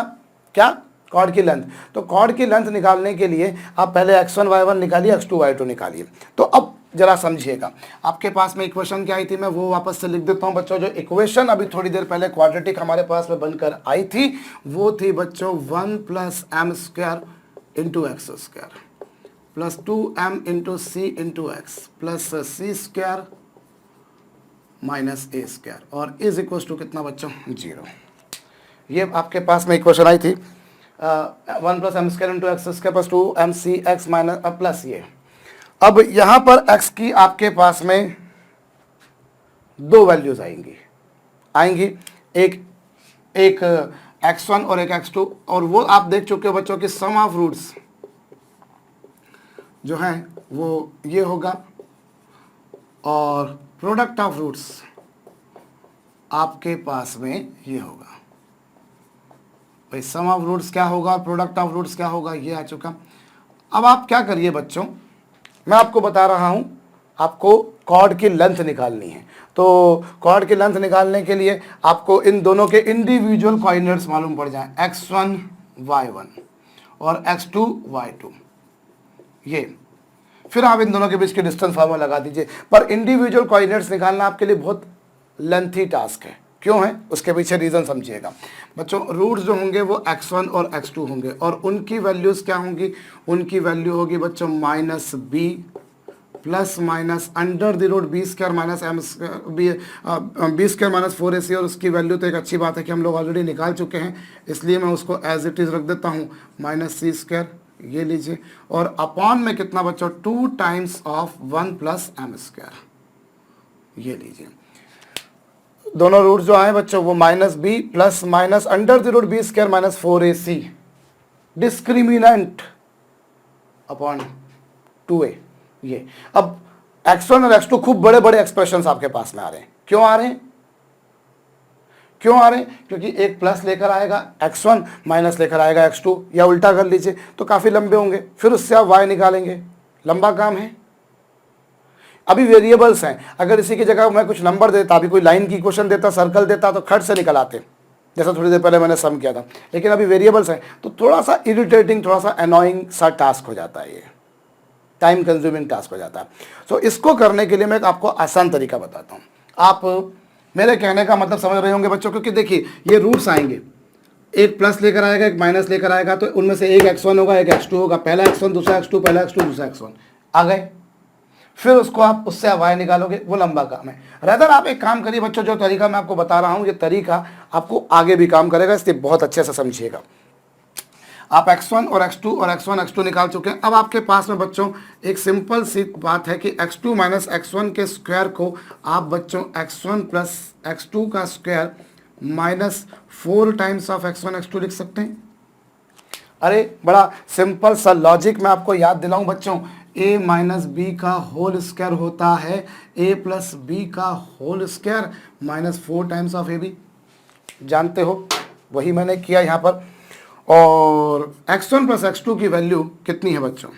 Speaker 1: क्या कॉर्ड की लेंथ, तो कॉर्ड की लेंथ निकालने के लिए आप पहले x1 y1 निकालिए, x2 y2 निकालिए। तो अब जरा समझिएगा, आपके पास में इक्वेशन क्या आई थी, मैं वो वापस से लिख देता हूं बच्चों। जो इक्वेशन अभी थोड़ी देर पहले क्वाड्रेटिक हमारे पास में बनकर आई थी वो थी बच्चों 1 + m² × x² plus 2m × c × x plus c² minus a² और इज इक्वल टू कितना बच्चों 0। ये आपके पास में इक्वेशन आई थी 1 + m² × x² plus 2mcx minus plus ये। अब यहां पर x की आपके पास में दो वैल्यूज आएंगी एक x1 और एक x2, और वो आप देख चुके हो बच्चों कि सम ऑफ रूट्स जो है वो ये होगा और प्रोडक्ट ऑफ रूट्स आपके पास में ये होगा। भाई सम ऑफ रूट्स क्या होगा और प्रोडक्ट ऑफ रूट्स क्या होगा ये आ चुका। अब आप क्या करिए बच्चों, मैं आपको बता रहा हूं, आपको कॉर्ड की लेंथ निकालनी है। तो कॉर्ड की लेंथ निकालने के लिए आपको इन दोनों के इंडिविजुअल कोऑर्डिनेट्स मालूम पड़ जाए, x1 y1 और x2 y2 ये, फिर आप इन दोनों के बीच की डिस्टेंस फार्मूला लगा दीजिए। पर इंडिविजुअल कोऑर्डिनेट्स निकालना आपके लिए बहुत लेंथी टास्क है। क्यों है उसके पीछे रीज़न समझिएगा बच्चों। रूट्स जो होंगे वो x1 और x2 होंगे और उनकी वैल्यूज़ क्या होंगी, उनकी वैल्यू होगी बच्चों -b plus minus under the root b² minus b² minus 4ac, और उसकी वैल्यू तो एक अच्छी बात है कि हम लोग ऑलरेडी निकाल चुके हैं, इसलिए मैं उसको एज इट इज़ रख देता हूँ -c², ये लीजिए, और अपॉन में कितना बच्चों 2 टाइम्स ऑफ 1 + m², ये लीजिए। दोनों रूट जो आए बच्चों वो -b plus minus under the root b² minus 4ac discriminant upon 2a ये। अब x1 और x2 खूब बड़े बड़े एक्सप्रेशंस आपके पास में आ रहे हैं। क्यों आ रहे हैं क्योंकि एक प्लस लेकर आएगा x1 माइनस लेकर आएगा x2, या उल्टा कर लीजिए तो काफ़ी लंबे होंगे, फिर उससे आप y निकालेंगे, लंबा काम है। अभी वेरिएबल्स हैं, अगर इसी की जगह मैं कुछ नंबर देता, अभी कोई लाइन की इक्वेशन देता, सर्कल देता तो खट से निकल आते, जैसा थोड़ी देर पहले मैंने सम किया था। लेकिन अभी वेरिएबल्स हैं तो थोड़ा सा इरिटेटिंग, थोड़ा सा अनोइंग सा टास्क हो जाता है, ये टाइम कंज्यूमिंग टास्क हो जाता है। तो इसको करने के लिए मैं आपको आसान तरीका बताता हूँ। आप मेरे कहने का मतलब समझ रहे होंगे बच्चों, क्योंकि देखिए ये रूट्स आएंगे, एक प्लस लेकर आएगा एक माइनस लेकर आएगा, तो उनमें से एक x1 होगा एक x2 होगा, पहला x1 दूसरा x2, पहला x2 दूसरा x1 आ गए, फिर उसको आप उससे y निकालोगे, वो लंबा काम है। रदर आप एक काम करिए बच्चों, जो तरीका मैं आपको बता रहा हूँ ये तरीका आपको आगे भी काम करेगा, इसलिए बहुत अच्छे से समझिएगा। आप x1 और x2 और x1 x2 निकाल चुके हैं। अब आपके पास में बच्चों एक सिंपल सी बात है कि x2 माइनस x1 के स्क्वायर को आप बच्चों x1 प्लस x2 का square minus 4 times of x1 x2 लिख सकते हैं। अरे बड़ा सिंपल सा लॉजिक मैं आपको याद दिलाऊं बच्चों, ए माइनस बी का होल स्क्वायर होता है ए प्लस बी का whole square minus 4 times of a b. जानते हो, वही मैंने किया यहाँ पर। और x1 प्लस x2 की वैल्यू कितनी है बच्चों?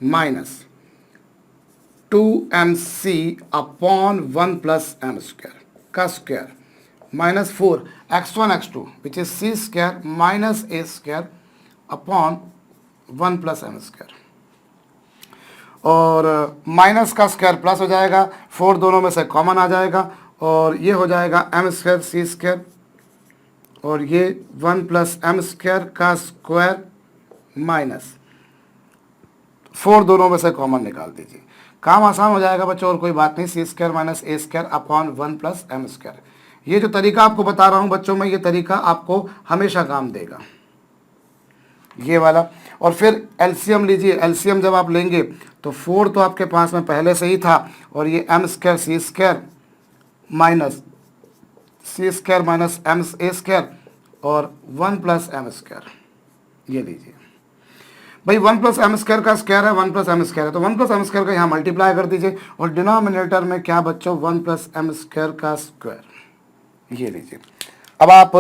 Speaker 1: Minus 2mc upon 1 plus M square का square minus 4 x1 x2 which is c square minus a square upon 1 plus M square. और माइनस का स्क्वायर प्लस हो जाएगा, 4 दोनों में से कॉमन आ जाएगा और ये हो जाएगा एम स्क्वायर सी स्क्वायर और ये 1 प्लस एम स्क्वायर का स्क्वायर माइनस 4 दोनों में से कॉमन निकाल दीजिए, काम आसान हो जाएगा बच्चों और कोई बात नहीं। C square minus a square upon 1 plus M square. ये जो तरीका आपको बता रहा हूँ बच्चों में, ये तरीका आपको हमेशा काम देगा, ये वाला। और फिर एलसीएम लीजिए, एलसीएम जब आप लेंगे तो 4 तो आपके पास में पहले से ही था और ये m square c square minus c square minus m a square और 1 प्लस एम स्क्वायर, ये लीजिए भाई। 1 प्लस एम स्क्वायर का स्क्वायर है 1 प्लस एम स्क्वायर है, तो 1 प्लस एम स्क्वायर का यहाँ मल्टीप्लाई कर दीजिए और डिनोमिनेटर में क्या बच्चों 1 प्लस एम स्क्वायर का स्क्वायर, ये लीजिए। अब आप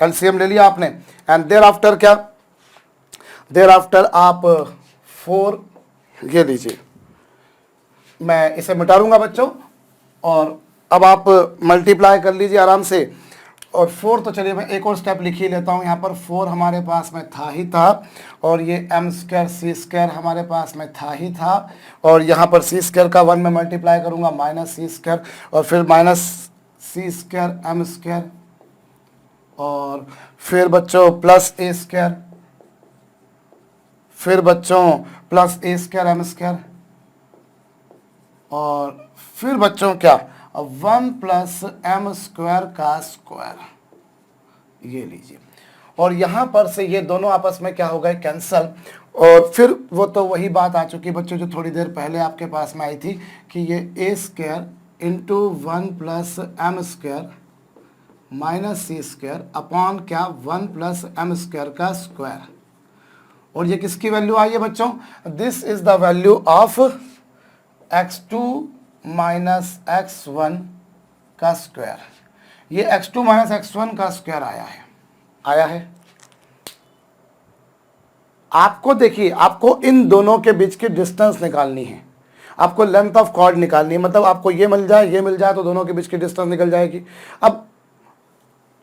Speaker 1: एलसीएम ले लिया आपने एंड देयर आफ्टर क्या, देयर आफ्टर आप 4 ये लीजिए, मैं इसे मिटा दूंगा बच्चों और अब आप मल्टीप्लाई कर लीजिए आराम से। और 4 तो चलिए मैं एक और स्टेप लिख ही लेता हूँ, यहाँ पर 4 हमारे पास में था ही था और ये एम स्क्वायर सी स्क्वायर हमारे पास में था ही था और यहाँ पर सी स्क्वायर का 1 में मल्टीप्लाई करूँगा माइनस सी स्क्वायर और फिर minus c square M square और फिर बच्चों प्लस ए स्क्वायर, फिर बच्चों प्लस ए स्क्वायर एम स्क्वायर और फिर बच्चों क्या 1 प्लस एम स्क्वायर का स्क्वायर, ये लीजिए। और यहाँ पर से ये दोनों आपस में क्या हो गए कैंसल। और फिर वो तो वही बात आ चुकी बच्चों जो थोड़ी देर पहले आपके पास में आई थी कि ये a square into 1 plus M square minus c square upon क्या 1 प्लस एम स्क्वायर का स्क्वायर। और ये किसकी वैल्यू आई है बच्चों? This is the value of x2 minus x1 का स्क्वायर। ये x2 माइनस x1 का स्क्वायर आया है। आपको देखिए, आपको इन दोनों के बीच की डिस्टेंस निकालनी है, आपको लेंथ ऑफ कॉर्ड निकालनी है, मतलब आपको ये मिल जाए तो दोनों के बीच की डिस्टेंस निकल जाएगी। अब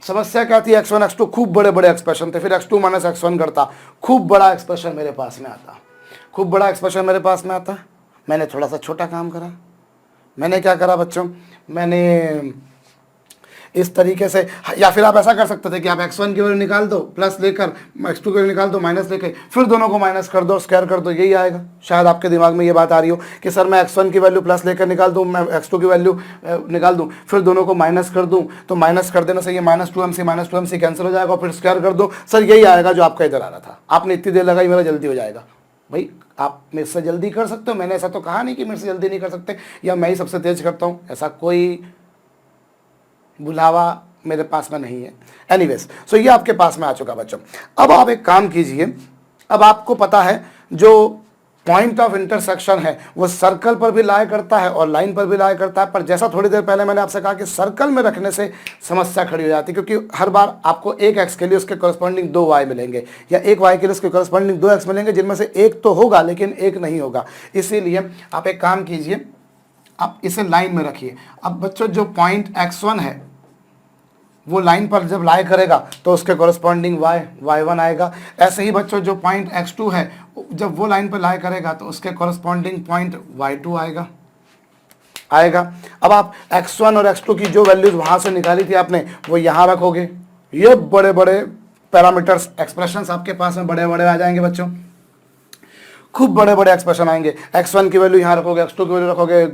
Speaker 1: समस्या क्या थी, x1 x2 खूब बड़े बड़े एक्सप्रेशन थे, फिर x2 माइनस x1 करता, खूब बड़ा एक्सप्रेशन मेरे पास में आता। मैंने थोड़ा सा छोटा काम करा। मैंने क्या करा बच्चों, मैंने इस तरीके से, या फिर आप ऐसा कर सकते थे कि आप x1 की वैल्यू निकाल दो प्लस लेकर, x2 की वैल्यू निकाल दो माइनस लेकर, फिर दोनों को माइनस कर दो, स्क्वायर कर दो, यही आएगा। शायद आपके दिमाग में ये बात आ रही हो कि सर मैं x1 की वैल्यू प्लस लेकर निकाल दूँ, मैं x2 की वैल्यू निकाल दूँ, फिर दोनों को माइनस कर दूँ, तो माइनस कर देने से ये minus two m c cancel हो जाएगा, फिर स्क्वायर कर दो। सर यही आएगा जो आपका इधर आ रहा था। आपने इतनी देर लगाई, मेरा जल्दी हो जाएगा। भाई आप मेरे से जल्दी कर सकते हो, मैंने ऐसा तो कहा नहीं कि मेरे से जल्दी नहीं कर सकते या मैं ही सबसे तेज करता हूँ, ऐसा कोई बुलावा मेरे पास में नहीं है। एनीवेज, सो ये आपके पास में आ चुका बच्चों। अब आप एक काम कीजिए, अब आपको पता है जो पॉइंट ऑफ इंटरसेक्शन है वो सर्कल पर भी लाई करता है और लाइन पर भी लाई करता है, पर जैसा थोड़ी देर पहले मैंने आपसे कहा कि सर्कल में रखने से समस्या खड़ी हो जाती है, क्योंकि हर बार आपको एक एक्स के लिए उसके करस्पॉन्डिंग 2 वाई मिलेंगे या एक वाई के लिए उसके करस्पॉन्डिंग 2 एक्स मिलेंगे, जिनमें से एक तो होगा लेकिन एक नहीं होगा। इसीलिए आप एक काम कीजिए, आप इसे लाइन में रखिए। अब बच्चों जो पॉइंट x1 है वो लाइन पर जब लाई करेगा तो उसके कॉरस्पॉन्डिंग y1 आएगा। ऐसे ही बच्चों जो पॉइंट x2 है जब वो लाइन पर लाई करेगा तो उसके कॉरस्पॉन्डिंग पॉइंट y2 आएगा। अब आप x1 और x2 की जो वैल्यूज वहां से निकाली थी आपने वो यहाँ रखोगे। ये बड़े बड़े पैरामीटर्स एक्सप्रेशंस आपके पास में बड़े बड़े आ जाएंगे बच्चों, खूब बड़े बड़े एक्सप्रेशन आएंगे। x1 की वैल्यू यहाँ रखोगे, x2 की वैल्यू रखोगे,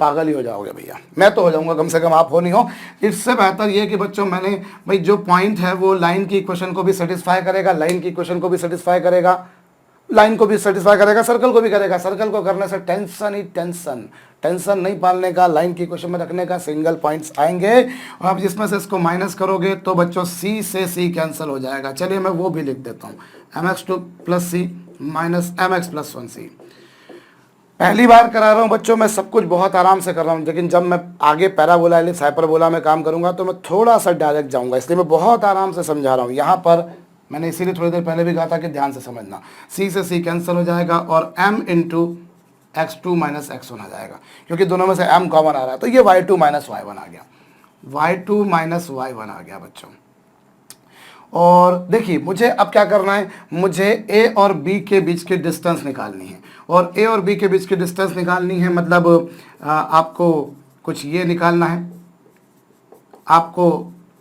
Speaker 1: पागल ही हो जाओगे भैया। मैं तो हो जाऊंगा, कम से कम आप हो नहीं हो। इससे बेहतर ये कि बच्चों मैंने भाई जो पॉइंट है वो लाइन की इक्वेशन को भी सेटिस्फाई करेगा, लाइन की इक्वेशन को भी सेटिस्फाई करेगा, लाइन को भी सेटिस्फाई करेगा, सर्कल को भी करेगा। सर्कल को करने से टेंशन नहीं पालने का, लाइन की इक्वेशन में रखने का, सिंगल पॉइंट्स आएंगे और आप जिसमें से इसको माइनस करोगे तो बच्चों सी से सी कैंसिल हो जाएगा। चलिए मैं वो भी लिख देता हूँ, mx2 प्लस सी माइनस mx प्लस 1c। पहली बार करा रहा हूँ बच्चों, मैं सब कुछ बहुत आराम से कर रहा हूँ, लेकिन जब मैं आगे पैराबोला एलिप्स हाइपरबोला में काम करूंगा तो मैं थोड़ा सा डायरेक्ट जाऊंगा, इसलिए मैं बहुत आराम से समझा रहा हूँ। यहाँ पर मैंने इसीलिए थोड़ी देर पहले भी कहा था कि ध्यान से समझना। सी से सी कैंसिल हो जाएगा और m into x2 minus x1 आ जाएगा, क्योंकि दोनों में से m कॉमन आ रहा है, तो ये y2 माइनस y1 आ गया, y2 माइनस y1 आ गया बच्चों। और देखिए मुझे अब क्या करना है, मुझे a और b के बीच की डिस्टेंस निकालनी है, और a और b के बीच की डिस्टेंस निकालनी है मतलब आपको कुछ ये निकालना है, आपको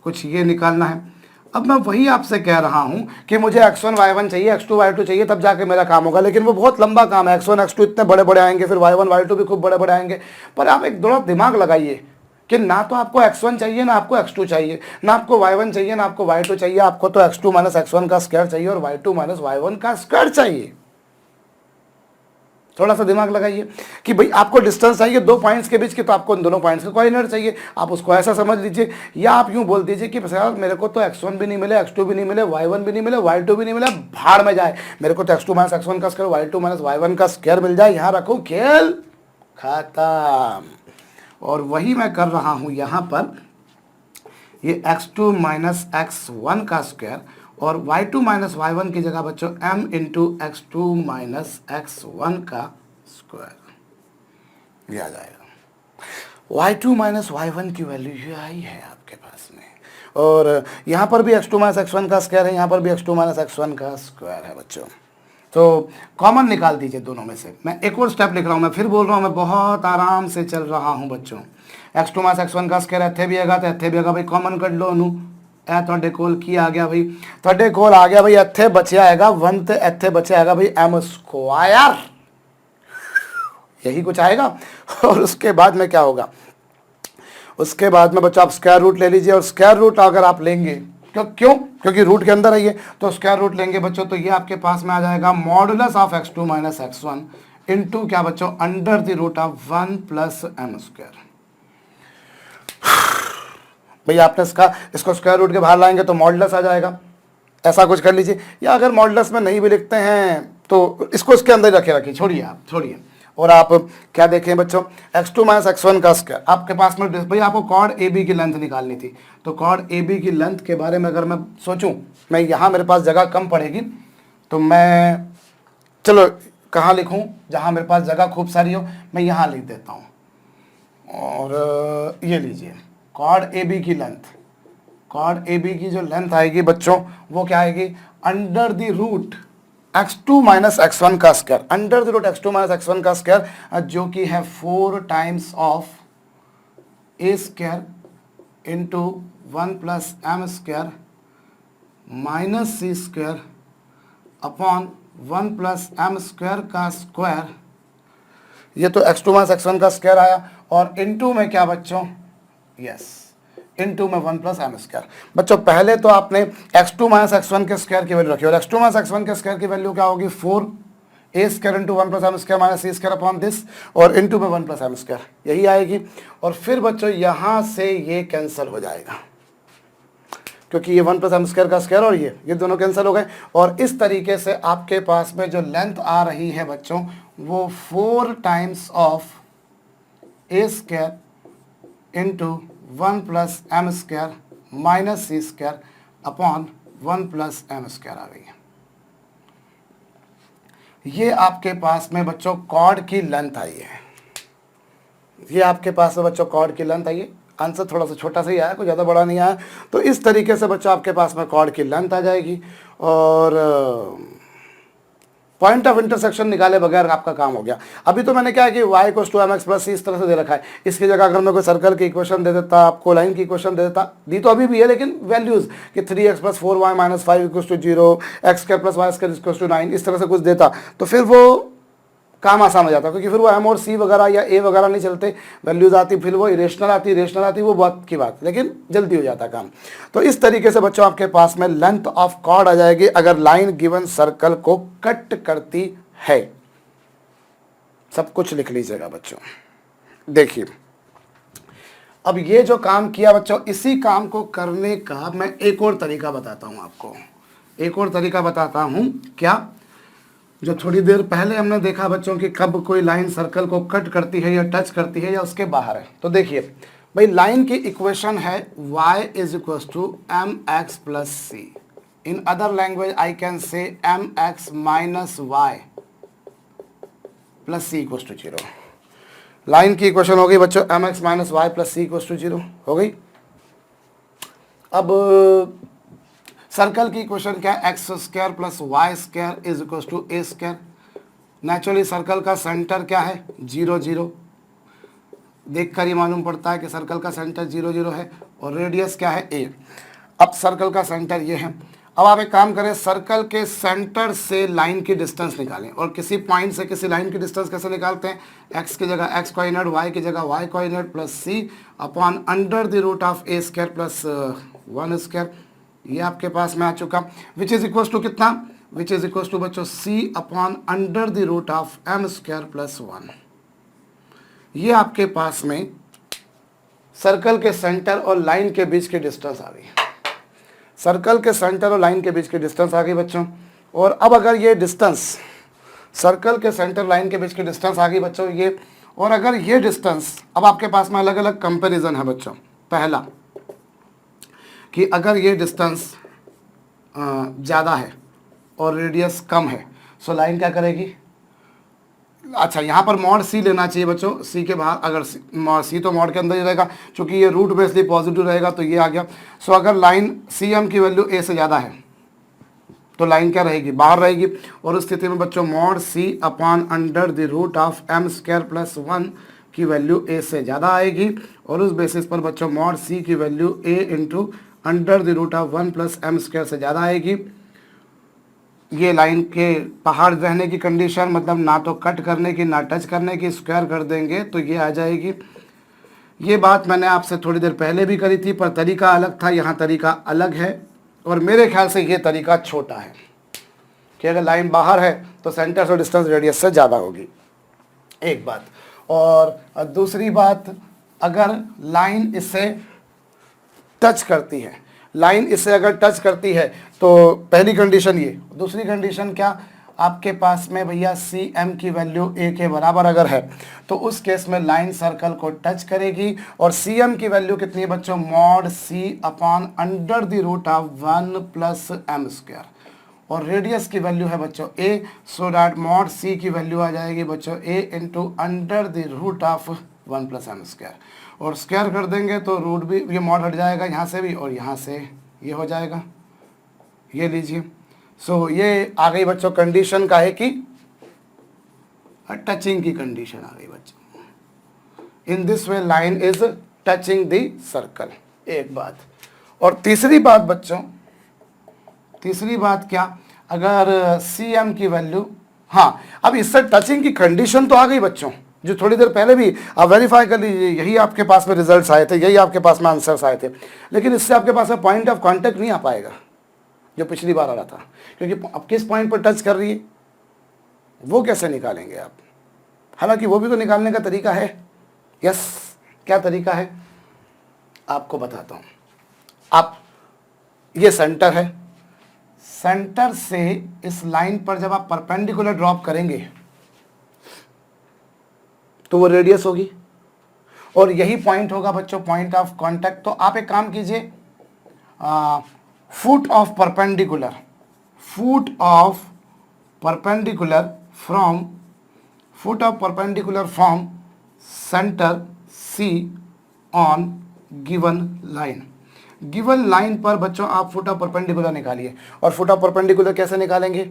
Speaker 1: कुछ ये निकालना है। अब मैं वही आपसे कह रहा हूं कि मुझे x1 y1 चाहिए, x2 y2 चाहिए, तब जाके मेरा काम होगा, लेकिन वो बहुत लंबा काम है। x1 x2 इतने बड़े बड़े आएंगे, फिर y1 y2 भी खूब बड़े बड़े आएंगे। पर आप एक थोड़ा दिमाग लगाइए कि ना तो आपको x1 चाहिए, ना आपको x2 चाहिए, ना आपको y1 चाहिए, ना आपको y2 चाहिए, आपको तो x2 माइनस x1 का स्क्वायर चाहिए और y2 माइनस y1 का स्क्वायर चाहिए। थोड़ा सा दिमाग लगाइए कि भाई आपको डिस्टेंस चाहिए दो पॉइंट्स के बीच की, तो आपको इन दोनों पॉइंट्स का कोऑर्डिनेट चाहिए। आप उसको ऐसा समझ लीजिए, या आप यूं बोल दीजिए कि सर मेरे को तो x1 भी नहीं मिले, x2 भी नहीं मिले, y1 भी नहीं मिले, y2 भी नहीं मिले, भाड़ में जाए, मेरे को तो x2 माइनस x1 का स्क्वायर, y2 माइनस y1 का स्क्वायर मिल जाए, यहाँ रखो, खेल खत्म। और वही मैं कर रहा हूं यहाँ पर, ये x2 माइनस x1 का स्क्वायर और y2 माइनस y1 की जगह बच्चों m into x2 minus x1 का स्क्वायर, ये आ जाएगा। y2 माइनस y1 की वैल्यू ये आई है आपके पास में, और यहाँ पर भी x2 माइनस x1 का स्क्वायर है, यहाँ पर भी x2 माइनस x1 का स्क्वायर है बच्चों। तो कॉमन निकाल दीजिए दोनों में से। मैं एक और स्टेप लिख रहा हूँ, मैं फिर बोल रहा हूँ, मैं बहुत आराम से चल रहा हूँ बच्चों। x2 माइनस x1 का स्क्वायर ਇੱਥੇ भी हैगा तो ਇੱਥੇ भी हैगा भाई, कॉमन कर लो ਉਹਨੂੰ। ਇਹ ਤੁਹਾਡੇ ਕੋਲ ਕੀ ਆ ਗਿਆ भाई, ਤੁਹਾਡੇ ਕੋਲ आ गया भाई, ਇੱਥੇ बचा हैगा 1 ਤੇ ਇੱਥੇ बचा हैगा भाई m स्क्वायर, यही कुछ आएगा। और उसके बाद में क्या होगा, उसके बाद में बच्चों आप स्क्वायर रूट ले लीजिए, और स्क्वायर रूट अगर आप लेंगे, क्यों क्योंकि रूट के अंदर है ये, तो स्क्वायर रूट लेंगे बच्चों, तो ये आपके पास में आ जाएगा modulus of x2 minus x1 into क्या बच्चों, under the root of 1 plus m square. भैया आपने इसको स्क्वायर रूट के बाहर लाएंगे तो मॉडुलस आ जाएगा, ऐसा कुछ कर लीजिए। या अगर मॉडुलस में नहीं भी लिखते हैं तो इसको इसके अंदर रखिए, छोड़िए आप, छोड़िए। और आप क्या देखें बच्चों, x2 माइनस x1 का स्क्वायर आपके पास में, भाई आपको कॉर्ड ए बी की लेंथ निकालनी थी, तो कॉर्ड ए बी की लेंथ के बारे में अगर मैं सोचूं, मैं यहाँ मेरे पास जगह कम पड़ेगी, तो मैं चलो कहाँ लिखूं, जहाँ मेरे पास जगह खूब सारी हो, मैं यहाँ लिख देता हूँ। और ये लीजिए कॉर्ड ए बी की लेंथ, कॉर्ड ए बी की जो लेंथ आएगी बच्चों, वो क्या आएगी, under the root x2 minus x1 का square, under the root x2 minus x1 का स्क्वायर, जो कि है 4 times of a square into 1 plus m square minus c square upon 1 plus m square का स्क्वायर। ये तो x2 माइनस x1 का स्क्वायर आया, और इंटू में क्या बच्चों, यस, इंटू में 1 प्लस m स्क्वायर। बच्चों पहले तो आपने x2 माइनस x1 के स्क्वायर की वैल्यू रखी, और x2 माइनस x1 के स्क्वायर की वैल्यू क्या होगी, 4 a square into 1 plus m square minus c square upon this, और इंटू में 1 प्लस m स्क्वायर, यही आएगी। और फिर बच्चों यहाँ से ये कैंसिल हो जाएगा, क्योंकि ये 1 प्लस m स्क्वायर का स्क्वायर और ये दोनों कैंसिल हो गए। और इस तरीके से आपके पास में जो लेंथ आ रही है बच्चों, वो 4 times of a square into 1 plus m square minus c square upon 1 plus m square आ गई है। ये आपके पास में बच्चों कॉर्ड की लेंथ आई है, ये आपके पास में बच्चों कॉर्ड की लेंथ आई है। आंसर थोड़ा सा छोटा सा ही आया, कोई ज़्यादा बड़ा नहीं आया। तो इस तरीके से बच्चों आपके पास में कॉर्ड की लेंथ आ जाएगी, और पॉइंट ऑफ इंटरसेक्शन निकाले बगैर आपका काम हो गया। अभी तो मैंने क्या है कि y equals to mx plus c इस तरह से दे रखा है, इसकी जगह अगर मैं कोई सर्कल की इक्वेशन दे देता, आपको लाइन की इक्वेशन दे देता, दी तो अभी भी है लेकिन वैल्यूज कि 3x plus 4y minus 5 equals to 0, x square plus y square equals to 9, इस तरह से कुछ देता, तो फिर वो काम आसान हो जाता, क्योंकि फिर वो m और c वगैरह या a वगैरह नहीं चलते, वैल्यूज आती, फिर वो इरेशनल आती, वो बात की बात, लेकिन जल्दी हो जाता काम। तो इस तरीके से बच्चों आपके पास में लेंथ ऑफ कॉर्ड आ जाएगी अगर लाइन गिवन सर्कल को कट करती है। सब कुछ लिख लीजिएगा बच्चों। देखिए अब ये जो काम किया बच्चों, इसी काम को करने का मैं एक और तरीका बताता हूं आपको, एक और तरीका बताता हूं। क्या जो थोड़ी देर पहले हमने देखा बच्चों कि कब कोई लाइन सर्कल को कट करती है या टच करती है या उसके बाहर है। तो देखिए भाई, लाइन की इक्वेशन है y is equal to m x plus c. In other language I can say m x minus y plus C equal to 0। Line की इक्वेशन हो गई बच्चों m x minus y plus C equal to 0 हो गई। अब सर्कल की इक्वेशन क्या है, x square plus y square is equal to a square. Naturally circle का सेंटर क्या है, 0 0। देखकर ही मालूम पड़ता है कि सर्कल का सेंटर 0 0 है और रेडियस क्या है, ए। अब सर्कल का सेंटर ये है। अब आप एक काम करें, सर्कल के सेंटर से लाइन की डिस्टेंस निकालें। और किसी पॉइंट से किसी लाइन की डिस्टेंस कैसे निकालते हैं, एक्स की जगह एक्स कोऑर्डिनेट, वाई की जगह y coordinate plus c upon under the root of a square plus 1 square. ये आपके पास में आ चुका, विच इज इक्वल टू कितना, विच इज इक्वल टू बच्चों c upon under the root of m square plus 1। ये आपके पास में सर्कल के सेंटर और लाइन के बीच की डिस्टेंस आ गई। सर्कल के सेंटर और लाइन के बीच की डिस्टेंस आ गई बच्चों। और अब अगर ये डिस्टेंस सर्कल के सेंटर लाइन के बीच की डिस्टेंस आ गई बच्चों ये, और अगर ये डिस्टेंस, अब आपके पास में अलग अलग कंपैरिजन है बच्चों। पहला कि अगर ये डिस्टेंस ज़्यादा है और रेडियस कम है, सो लाइन क्या करेगी, अच्छा यहाँ पर मॉड सी लेना चाहिए बच्चों, सी के बाहर, अगर सी तो मॉड के अंदर ही रहेगा क्योंकि ये रूट बेसली पॉजिटिव रहेगा, तो ये आ गया। सो अगर लाइन सी एम की वैल्यू ए से ज़्यादा है तो लाइन क्या रहेगी, बाहर रहेगी। और उस स्थिति में बच्चों mod C upon under the root of m square plus 1 की वैल्यू ए से ज़्यादा आएगी। और उस बेसिस पर बच्चों मॉड सी की value a into under the root of 1 plus M square से ज़्यादा आएगी। ये लाइन के पहाड़ रहने की कंडीशन, मतलब ना तो कट करने की ना टच करने की, स्क्वायर कर देंगे तो ये आ जाएगी। ये बात मैंने आपसे थोड़ी देर पहले भी करी थी, पर तरीका अलग था, यहाँ तरीका अलग है। और मेरे ख्याल से ये तरीका छोटा है कि अगर लाइन बाहर है तो सेंटर से डिस्टेंस रेडियस से ज़्यादा होगी, एक बात। और दूसरी बात, अगर लाइन इससे टच करती है, लाइन इससे अगर टच करती है तो पहली कंडीशन ये, दूसरी कंडीशन क्या, आपके पास में भैया सी एम की वैल्यू ए के बराबर अगर है तो उस केस में लाइन सर्कल को टच करेगी। और सी एम की वैल्यू कितनी है बच्चों, mod C upon under the root of 1 plus M square. और रेडियस की वैल्यू है बच्चों ए, सो डैट मॉड सी की वैल्यू आ जाएगी बच्चों a into under the root of 1 plus M square. और स्क्वायर कर देंगे तो रूट भी, ये मॉड हट जाएगा यहाँ से भी और यहाँ से ये हो जाएगा, ये लीजिए। सो ये आ गई बच्चों कंडीशन का है कि टचिंग की कंडीशन आ गई बच्चों। In this way line is touching the circle, एक बात। और तीसरी बात बच्चों, तीसरी बात क्या, अगर सी एम की वैल्यू, हाँ अब इससे टचिंग की कंडीशन तो आ गई बच्चों, जो थोड़ी देर पहले भी आप वेरीफाई कर लीजिए, यही आपके पास में रिजल्ट्स आए थे, यही आपके पास में आंसर्स आए थे। लेकिन इससे आपके पास में पॉइंट ऑफ कांटेक्ट नहीं आ पाएगा जो पिछली बार आ रहा था, क्योंकि अब किस पॉइंट पर टच कर रही है वो कैसे निकालेंगे आप। हालांकि वो भी तो निकालने का तरीका है। यस, क्या तरीका है आपको बताता हूँ। आप, ये सेंटर है, सेंटर से इस लाइन पर जब आप परपेंडिकुलर ड्रॉप करेंगे तो वो रेडियस होगी और यही पॉइंट होगा बच्चों पॉइंट ऑफ कांटेक्ट। तो आप एक काम कीजिए, foot of perpendicular, foot of perpendicular from, foot of perpendicular from centre C on given line. Given line पर बच्चों आप फुट ऑफ परपेंडिकुलर निकालिए। और फुट ऑफ परपेंडिकुलर कैसे निकालेंगे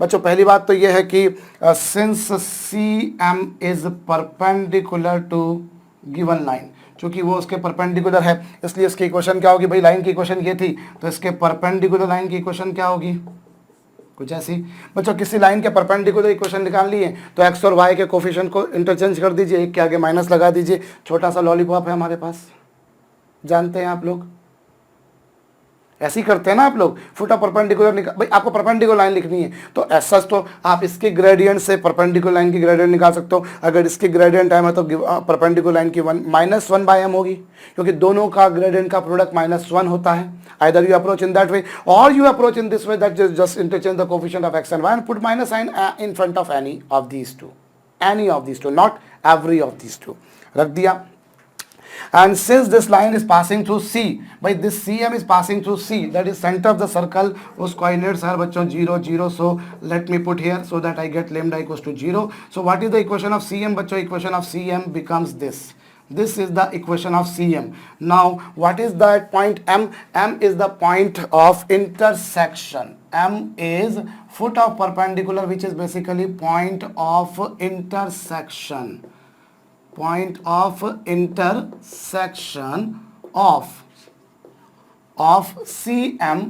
Speaker 1: बच्चों, पहली बात तो यह है कि since C M is perpendicular to given line, क्योंकि वो उसके परपेंडिकुलर है, इसलिए इसकी इक्वेशन क्या होगी भाई, लाइन की इक्वेशन ये थी तो इसके परपेंडिकुलर लाइन की इक्वेशन क्या होगी, कुछ ऐसी। बच्चों किसी लाइन के परपेंडिकुलर इक्वेशन निकाल लिए तो एक्स और वाई के कोफिशिएंट को इंटरचेंज कर दीजिए, एक के आगे माइनस लगा दीजिए। छोटा सा लॉलीपॉप है हमारे पास, जानते हैं आप लोग, ऐसे ही करते हैं ना आप लोग, फुट ऑफ परपेंडिकुलर निकाल, भाई आपको परपेंडिकुलर लाइन लिखनी है तो ऐसा तो आप इसके ग्रेडियंट से परपेंडिकुलर लाइन की ग्रेडियंट निकाल सकते हो। अगर इसकी ग्रेडियंट m है तो परपेंडिकुलर लाइन की -1/m होगी, क्योंकि दोनों का ग्रेडियंट का प्रोडक्ट -1 होता है। Either you approach in that way or you approach in this way, that just interchange the coefficient of x and y and put minus sign in front of any of these two, not every of these two, रख दिया। And since this line is passing through C, by this CM is passing through C, that is center of the circle, whose coordinates are बच्चों 0 0, so let me put here so that I get lambda equals to 0. So what is the equation of CM बच्चों? Equation of CM becomes this. This is the equation of CM. Now what is that point M? M is the point of intersection. M is foot of perpendicular, which is basically point of intersection. Point of intersection of CM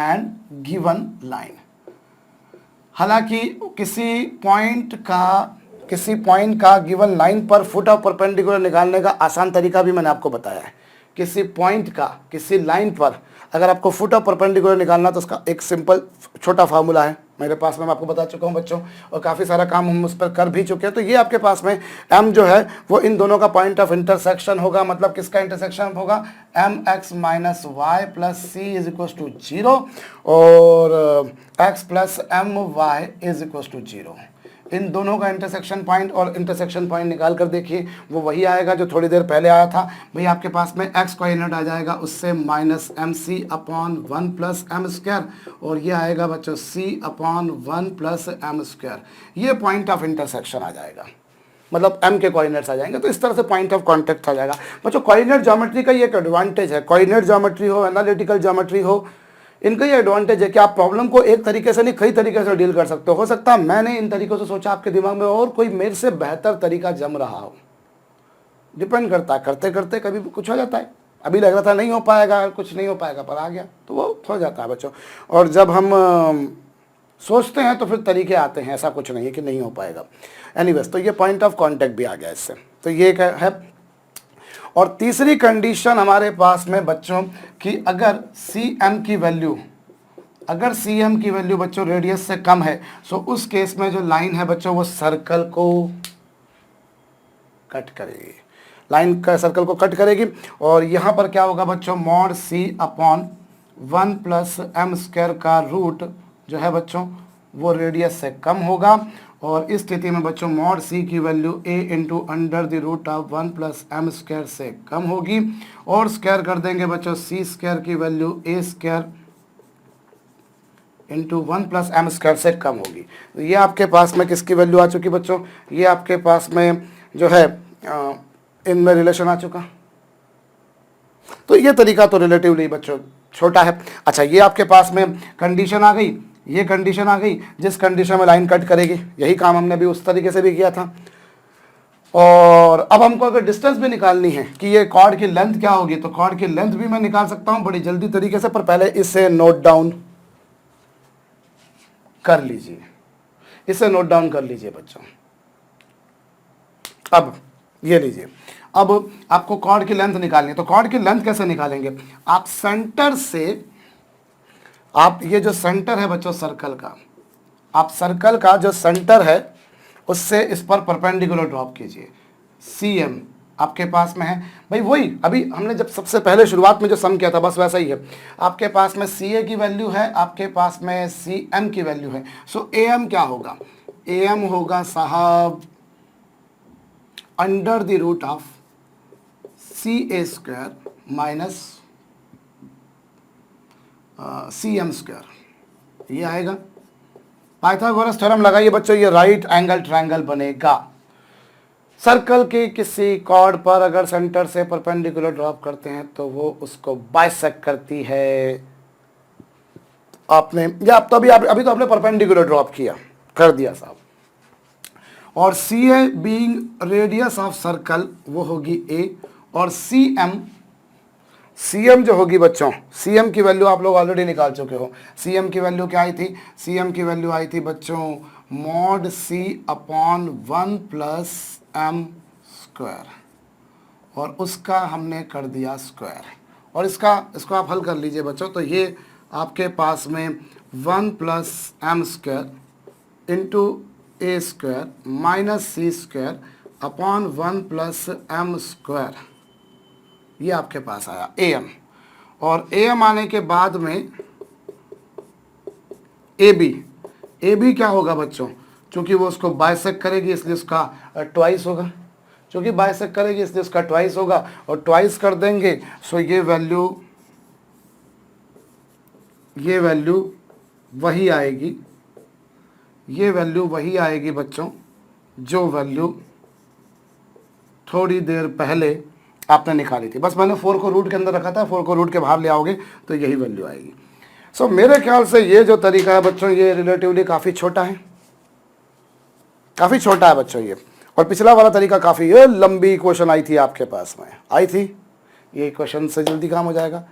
Speaker 1: and given line. हालांकि किसी पॉइंट का गिवन लाइन पर फुट ऑफ परपेंडिकुलर निकालने का आसान तरीका भी मैंने आपको बताया है। किसी पॉइंट का किसी लाइन पर अगर आपको फुट ऑफ परपेंडिकुलर निकालना तो उसका एक सिंपल छोटा फार्मूला है मेरे पास में, मैं आपको बता चुका हूं बच्चों, और काफ़ी सारा काम हम उस पर कर भी चुके हैं। तो ये आपके पास में m जो है वो इन दोनों का पॉइंट ऑफ इंटरसेक्शन होगा। मतलब किसका इंटरसेक्शन होगा? mx - y + c = 0 और x + my = 0। इन दोनों का इंटरसेक्शन पॉइंट, और इंटरसेक्शन पॉइंट निकाल कर देखिए वो वही आएगा जो थोड़ी देर पहले आया था। भाई आपके पास में x कोऑर्डिनेट आ जाएगा उससे -mc/1 + m², और ये आएगा बच्चों c/1 + m²। ये पॉइंट ऑफ इंटरसेक्शन आ जाएगा, मतलब m के कोऑर्डिनेट्स आ जाएंगे। तो इस तरह से पॉइंट ऑफ कांटेक्ट आ जाएगा बच्चों। कोऑर्डिनेट ज्योमेट्री का ये एक एडवांटेज है, कोऑर्डिनेट ज्योमेट्री हो, एनालिटिकल ज्योमेट्री हो, इनका ये एडवांटेज है कि आप प्रॉब्लम को एक तरीके से नहीं कई तरीके से डील कर सकते हो सकता है मैंने इन तरीकों से सोचा आपके दिमाग में और कोई मेरे से बेहतर तरीका जम रहा हो, डिपेंड करता है, करते करते कभी कुछ हो जाता है। अभी लग रहा था नहीं हो पाएगा, कुछ नहीं हो पाएगा, पर आ गया तो वो हो जाता है बच्चों। और जब हम सोचते हैं तो फिर तरीके आते हैं, ऐसा कुछ नहीं है कि नहीं हो पाएगा। एनीवेज, तो ये पॉइंट ऑफ कॉन्टेक्ट भी आ गया इससे, तो ये है। और तीसरी कंडीशन हमारे पास में बच्चों कि अगर CM की वैल्यू बच्चों रेडियस से कम है, सो उस केस में जो लाइन है बच्चों वो सर्कल को कट करेगी, लाइन का सर्कल को कट करेगी। और यहाँ पर क्या होगा बच्चों? mod c/1 + m² का रूट जो है बच्चों वो रेडियस से कम होगा, और इस स्थिति में बच्चों mod c की वैल्यू a × √1 + m² से कम होगी, और स्क्वायर कर देंगे बच्चों c² की वैल्यू a² × 1 + m² से कम होगी। तो ये आपके पास में किसकी वैल्यू आ चुकी बच्चों? ये आपके पास में जो है इनमें रिलेशन आ चुका। तो ये तरीका तो रिलेटिवली बच्चों छोटा है। अच्छा, ये आपके पास में कंडीशन आ गई, ये कंडीशन आ गई जिस कंडीशन में लाइन कट करेगी। यही काम हमने भी उस तरीके से भी किया था। और अब हमको अगर डिस्टेंस भी निकालनी है कि ये कॉर्ड की लेंथ क्या होगी, तो कॉर्ड की लेंथ भी मैं निकाल सकता हूं बड़ी जल्दी तरीके से, पर पहले इसे नोट डाउन कर लीजिए, इसे नोट डाउन कर लीजिए बच्चों। अब ये लीजिए, अब आपको कॉर्ड की लेंथ निकालनी है, तो कॉर्ड की लेंथ कैसे निकालेंगे? आप सेंटर से, आप ये जो सेंटर है बच्चों सर्कल का, आप सर्कल का जो सेंटर है उससे इस पर परपेंडिकुलर ड्रॉप कीजिए। CM आपके पास में है भाई, वही अभी हमने जब सबसे पहले शुरुआत में जो सम किया था बस वैसा ही है। आपके पास में CA की वैल्यू है, आपके पास में CM की वैल्यू है। सो AM क्या होगा? AM होगा साहब √√ CA² - CM², ये आएगा। पाइथागोरस थ्योरम लगाइए बच्चों, ये राइट एंगल ट्रायंगल बनेगा। सर्कल के किसी कॉर्ड पर अगर सेंटर से परपेंडिकुलर ड्रॉप करते हैं तो वो उसको बाइसेक्ट करती है। आपने या तो अभी तो आपने परपेंडिकुलर ड्रॉप किया, कर दिया साहब। और CA being radius of circle वो होगी A, और CM जो होगी बच्चों, CM की वैल्यू आप लोग ऑलरेडी निकाल चुके हो। CM की वैल्यू क्या आई थी? CM की वैल्यू आई थी बच्चों mod c/1 + m², और उसका हमने कर दिया स्क्वायर, और इसको आप हल कर लीजिए बच्चों, तो ये आपके पास में 1 plus M square into a square minus c square upon 1 plus M square, ये आपके पास आया ए एम। और ए एम आने के बाद में ए बी क्या होगा बच्चों, क्योंकि वो उसको बाइसेक्ट करेगी इसलिए उसका ट्वाइस होगा, क्योंकि बाइसेक्ट करेगी इसलिए उसका ट्वाइस होगा, और ट्वाइस कर देंगे सो ये वैल्यू वही आएगी, ये वैल्यू वही आएगी बच्चों जो वैल्यू थोड़ी देर पहले आपने निकाली थी। बस मैंने 4 को रूट के अंदर रखा था, 4 को रूट के बाहर ले आओगे तो यही वैल्यू आएगी। सो मेरे ख्याल से ये जो तरीका है बच्चों ये रिलेटिवली काफ़ी छोटा है, काफ़ी छोटा है बच्चों ये। और पिछला वाला तरीका काफ़ी लंबी क्वेश्चन आई थी आपके पास में, आई थी, ये क्वेश्चन से जल्दी काम हो जाएगा।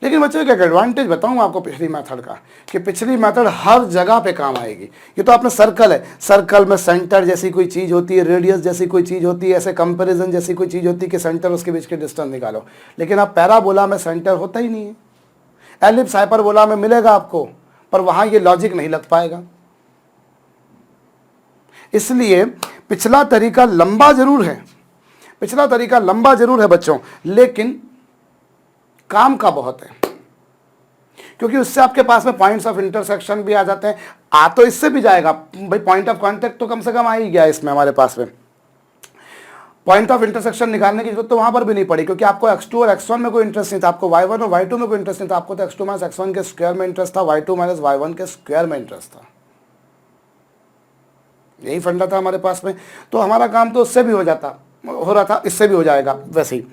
Speaker 1: लेकिन बच्चों एक एडवांटेज बताऊं आपको पिछली मेथड का, कि पिछली मेथड हर जगह पे काम आएगी। ये तो आपने सर्कल है, सर्कल में सेंटर जैसी कोई चीज़ होती है, रेडियस जैसी कोई चीज़ होती है, ऐसे कंपैरिजन जैसी कोई चीज़ होती है कि सेंटर उसके बीच के डिस्टेंस निकालो। लेकिन अब पैराबोला में सेंटर होता ही नहीं है, एलिप्स हाइपरबोला में मिलेगा आपको, पर वहाँ ये लॉजिक नहीं लग पाएगा। इसलिए पिछला तरीका लंबा जरूर है, पिछला तरीका लंबा जरूर है बच्चों, लेकिन काम का बहुत है, क्योंकि उससे आपके पास में पॉइंट्स ऑफ इंटरसेक्शन भी आ जाते हैं। आ तो इससे भी जाएगा भाई, पॉइंट ऑफ कांटेक्ट तो कम से कम आ ही गया इसमें हमारे पास में। पॉइंट ऑफ इंटरसेक्शन निकालने की जरूरत तो वहां पर भी नहीं पड़ी, क्योंकि आपको x2 और x1 में कोई इंटरेस्ट नहीं था, आपको y1 और y2 में कोई इंटरेस्ट नहीं था, आपको तो x2 माइनस x1 के स्क्वायर में इंटरेस्ट था, y2 माइनस y1 के स्क्वायर में इंटरेस्ट था। यही फंडा था हमारे पास में, तो हमारा काम तो उससे भी हो रहा था, इससे भी हो जाएगा। वैसे ही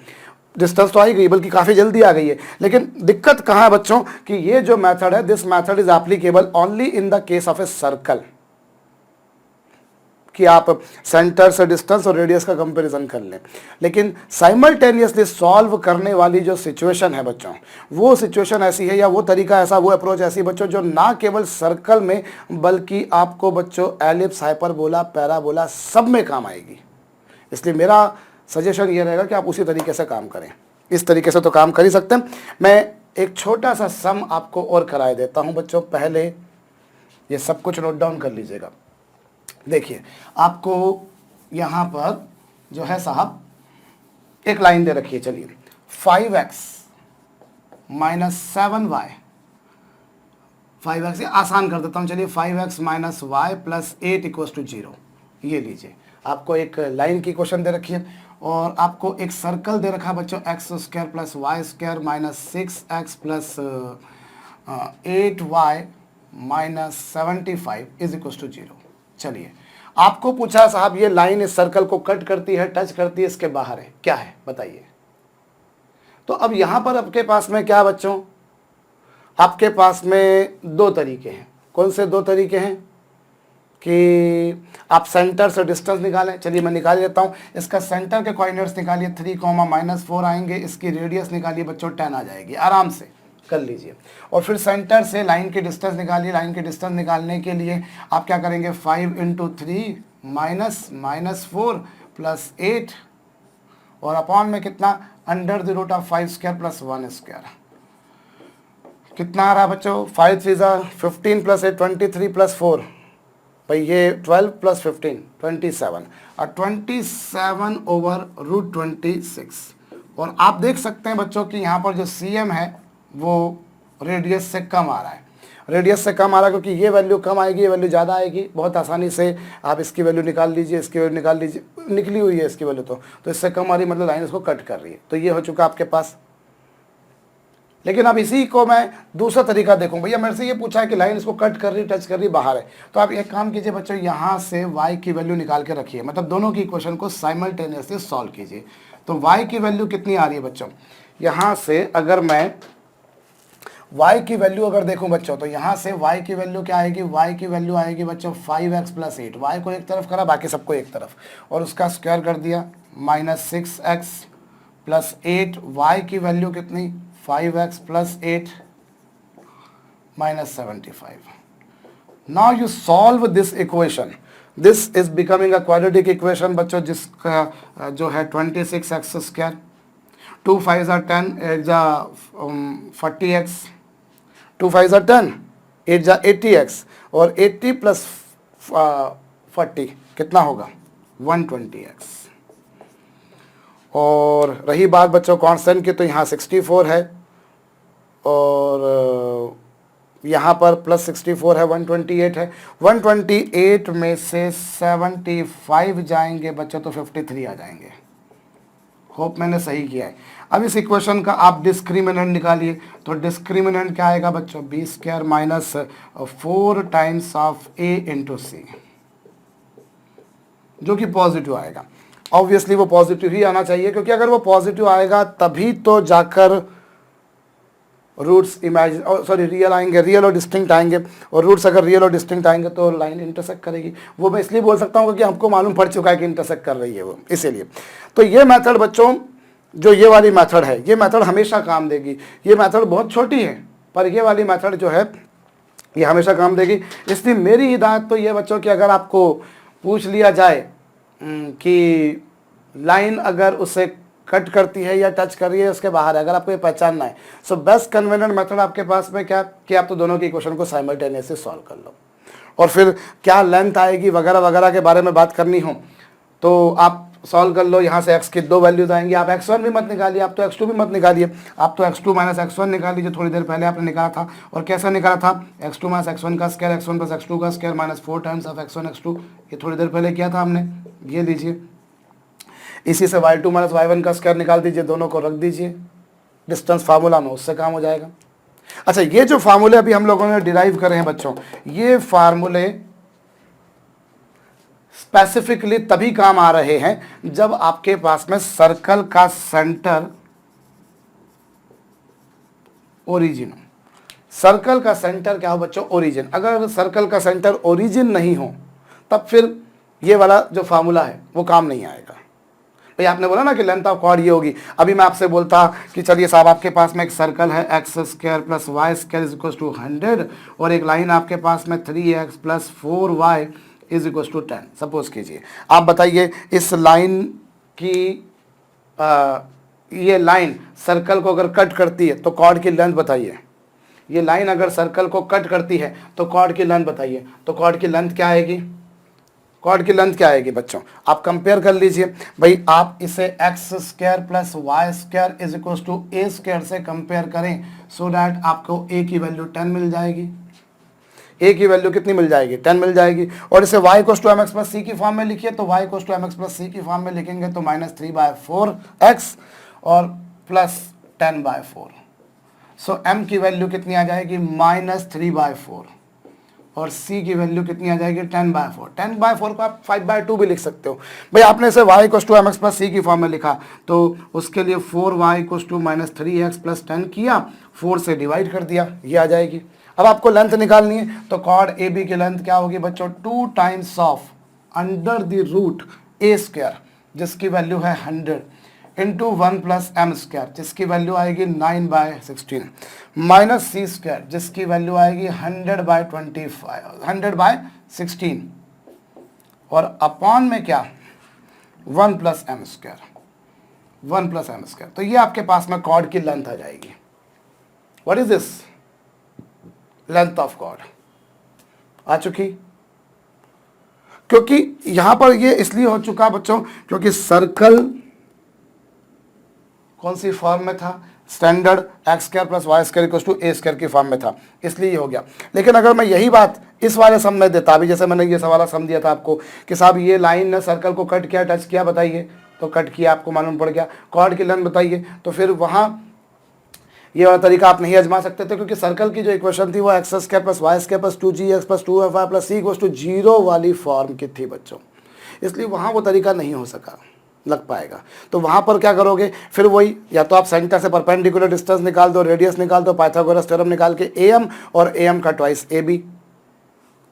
Speaker 1: डिस्टेंस तो आ ही गई, बल्कि काफ़ी जल्दी आ गई है। लेकिन दिक्कत कहाँ है बच्चों, कि ये जो मेथड है, this method is applicable only in the case of a circle, कि आप सेंटर से डिस्टेंस और रेडियस का कंपैरिजन कर लें। लेकिन साइमल्टेनियसली सॉल्व करने वाली जो सिचुएशन है बच्चों, वो सिचुएशन ऐसी है, या वो तरीका ऐसा, वो अप्रोच ऐसी बच्चों, जो ना केवल सर्कल में बल्कि आपको बच्चों एलिप्स, हाइपरबोला, पैराबोला सब में काम आएगी। इसलिए मेरा सजेशन ये रहेगा कि आप उसी तरीके से काम करें। इस तरीके से तो काम कर ही सकते हैं। मैं एक छोटा सा सम आपको और कराए देता हूं बच्चों, पहले ये सब कुछ नोट डाउन कर लीजिएगा। देखिए आपको यहाँ पर जो है साहब एक लाइन दे रखी है, चलिए 5x माइनस 7y, 5x आसान कर देता हूँ, चलिए 5x minus y plus 8 equals to 0, ये लीजिए। आपको एक लाइन की क्वेश्चन दे रखी है और आपको एक सर्कल दे रखा है बच्चों, x square plus y square minus 6x plus 8y minus 75 is equals to 0। चलिए आपको पूछा साहब ये लाइन इस सर्कल को कट करती है, टच करती है, इसके बाहर है, क्या है बताइए। तो अब यहां पर आपके पास में क्या बच्चों, आपके पास में दो तरीके हैं। कौन से दो तरीके हैं, कि आप सेंटर से डिस्टेंस निकालें। चलिए मैं निकाल लेता हूं, इसका सेंटर के कोऑर्डिनेट्स निकालिए, 3, -4 आएंगे, इसकी रेडियस निकालिए बच्चों 10 आ जाएगी, आराम से कर लीजिए। और फिर सेंटर से लाइन की डिस्टेंस निकालिए। लाइन की डिस्टेंस निकालने के लिए आप क्या करेंगे, 5 × 3 -4 प्लस 8 और अपॉन में कितना, √5² प्लस 1 स्क्वायर। कितना आ रहा है बच्चों, 5 3 15 प्लस 8 23 प्लस 4, भाई ये 12 प्लस 15 27 और 27/√26। और आप देख सकते हैं बच्चों कि यहाँ पर जो cm है वो रेडियस से कम आ रहा है, रेडियस से कम आ रहा है, क्योंकि ये वैल्यू कम आएगी, ये वैल्यू ज़्यादा आएगी। बहुत आसानी से आप इसकी वैल्यू निकाल लीजिए, इसकी वैल्यू निकाल लीजिए, निकली हुई है इसकी वैल्यू, तो इससे कम आ रही, मतलब लाइन इसको कट कर रही है। तो ये हो चुका आपके पास। लेकिन अब इसी को मैं दूसरा तरीका देखूं, भैया मेरे से ये पूछा है कि लाइन इसको कट कर रही, टच कर रही, बाहर है, तो आप एक काम कीजिए बच्चों, यहाँ से y की वैल्यू निकाल के रखिए, मतलब दोनों की इक्वेशन को साइमल्टेनियसली सॉल्व कीजिए। तो y की वैल्यू कितनी आ रही है बच्चों, यहाँ से अगर मैं y की वैल्यू अगर देखूं बच्चों, तो यहाँ से y की वैल्यू क्या आएगी, y की वैल्यू आएगी बच्चों 5x प्लस 8, y को एक तरफ करा, बाकी सबको एक तरफ, और उसका स्क्वायर कर दिया, -6x प्लस 8, y की वैल्यू कितनी, 5x plus 8 -75। Now you solve this equation. This is becoming a quadratic equation बच्चों, जिसका जो है 26x स्क्वायर। 2 5 are 10, 8 जा 40x, 2 5 are 10, 8 जा 80x, और 80 प्लस 40 कितना होगा 120x। और रही बात बच्चों कांस्टेंट की, तो यहाँ 64 है और यहाँ पर प्लस 64 है, 128 है। 128 में से 75 जाएंगे बच्चों तो 53 आ जाएंगे। होप मैंने सही किया है। अब इस इक्वेशन का आप डिस्क्रिमिनेंट निकालिए, तो डिस्क्रिमिनेंट क्या आएगा बच्चों, b square minus 4 times of a into c, जो कि पॉजिटिव आएगा। ऑब्वियसली वो पॉजिटिव ही आना चाहिए, क्योंकि अगर वो पॉजिटिव आएगा तभी तो जाकर रूट्स इमेजिन सॉरी रियल आएंगे, रियल और डिस्टिंक्ट आएंगे, और रूट्स अगर रियल और डिस्टिंक्ट आएंगे तो लाइन इंटरसेक्ट करेगी। वो मैं इसलिए बोल सकता हूँ क्योंकि हमको मालूम पड़ चुका है कि इंटरसेक्ट कर रही है वो, इसीलिए। तो ये मेथड बच्चों, जो ये वाली मेथड है, ये मेथड हमेशा काम देगी। ये मेथड बहुत छोटी है, पर ये वाली मेथड जो है ये हमेशा काम देगी। इसलिए मेरी हिदायत तो ये बच्चों कि अगर आपको पूछ लिया जाए कि लाइन अगर उसे कट करती है या टच कर रही है उसके बाहर है, अगर आपको ये पहचानना है, सो बेस्ट कन्वीनियंट मेथड आपके पास में क्या कि आप तो दोनों की इक्वेशन को साइमल्टेनियसली सॉल्व कर लो, और फिर क्या लेंथ आएगी वगैरह वगैरह के बारे में बात करनी हो तो आप सॉल्व कर लो। यहाँ से x की 2 वैल्यूज आएंगी, आप x1 भी मत निकालिए, आप तो x2 भी मत निकालिए, आप तो x2 माइनस x1 निकाल लीजिए, थोड़ी देर पहले आपने निकाला था। और कैसा निकाला था, x2 माइनस x1 का स्क्वायर, x1 प्लस x2 का square minus 4 times of x1 x2, ये थोड़ी देर पहले किया था हमने, ये लीजिए। इसी से y2 माइनस y1 का स्क्वायर निकाल दीजिए, दोनों को रख दीजिए डिस्टेंस फार्मूला में, उससे काम हो जाएगा। अच्छा, ये जो फार्मूले अभी हम लोगों ने डिराइव करे हैं बच्चों, ये फार्मूले स्पेसिफिकली तभी काम आ रहे हैं जब आपके पास में सर्कल का सेंटर ओरिजिन हो। सर्कल का सेंटर क्या हो बच्चों, ओरिजिन। अगर सर्कल का सेंटर ओरिजिन नहीं हो तब फिर ये वाला जो फार्मूला है वो काम नहीं आएगा। भाई आपने बोला ना कि लेंथ ऑफ कॉर्ड ये होगी, अभी मैं आपसे बोलता कि चलिए साहब आपके पास में एक सर्कल है x square plus y square is equal to 100, और एक लाइन आपके पास में 3x plus 4y is equal to 10। Suppose कीजिए, आप बताइए इस लाइन की ये लाइन सर्कल को अगर कट करती है तो कॉर्ड की लेंथ बताइए। ये लाइन अगर सर्कल को कट करती है तो कॉर्ड की लेंथ बताइए। तो कॉर्ड की लेंथ क्या आएगी, कॉर्ड की लेंथ क्या आएगी बच्चों, आप कंपेयर कर लीजिए। भाई आप इसे x square plus y square is equal to a square से कंपेयर करें, सो डैट आपको ए की वैल्यू 10 मिल जाएगी। ए की वैल्यू कितनी मिल जाएगी, 10 मिल जाएगी। और इसे y equal to mx plus c की फॉर्म में लिखिए, तो y equal to mx plus c की फॉर्म में लिखेंगे तो माइनस 3/4x और प्लस 10/4। सो m की वैल्यू कितनी आ जाएगी, माइनस 3/4, और c की वैल्यू कितनी आ जाएगी, 10/4। 10/4 को आप 5/2 भी लिख सकते हो। भाई आपने इसे y equal to mx plus c की फॉर्म में लिखा, तो उसके लिए 4y equal to minus 3x plus 10 किया, 4 से डिवाइड कर दिया, ये आ जाएगी। अब आपको लेंथ निकालनी है, तो कॉर्ड ए बी की लेंथ क्या होगी बच्चों, 2 times of under the root a square जिसकी वैल्यू है 100 इंटू 1 प्लस एम स्क्वायर जिसकी वैल्यू आएगी 9/16 माइनस सी स्क्वायर जिसकी वैल्यू आएगी 100/16 और अपॉन में क्या 1 plus M square, 1 plus M square. तो ये आपके पास में कॉर्ड की लेंथ आ जाएगी। What is this, length of chord आ चुकी। क्योंकि यहां पर ये इसलिए हो चुका बच्चों क्योंकि सर्कल कौन सी फॉर्म में था, standard x square plus y square equal to a square की फॉर्म में था, इसलिए ये हो गया। लेकिन अगर मैं यही बात इस वाले सम में देता, अभी जैसे मैंने ये सवाल सम दिया था आपको कि साहब ये लाइन ने सर्कल को कट किया, टच किया, बताइए, तो कट किया, आपको मालूम पड़ गया, कॉर्ड की लेंथ बताइए, तो फिर वहां ये वाला तरीका आप नहीं आजमा सकते थे, क्योंकि सर्कल की जो इक्वेशन थी वो x square plus y square plus 2gx plus 2fy plus C equal to 0 वाली फॉर्म की थी बच्चों, इसलिए वहाँ वो तरीका नहीं हो सका, लग पाएगा। तो वहाँ पर क्या करोगे, फिर वही या तो आप सेंटर से परपेंडिकुलर डिस्टेंस निकाल दो, रेडियस निकाल दो, पाइथागोरस थ्योरम निकाल के am और am का ट्वाइस ab,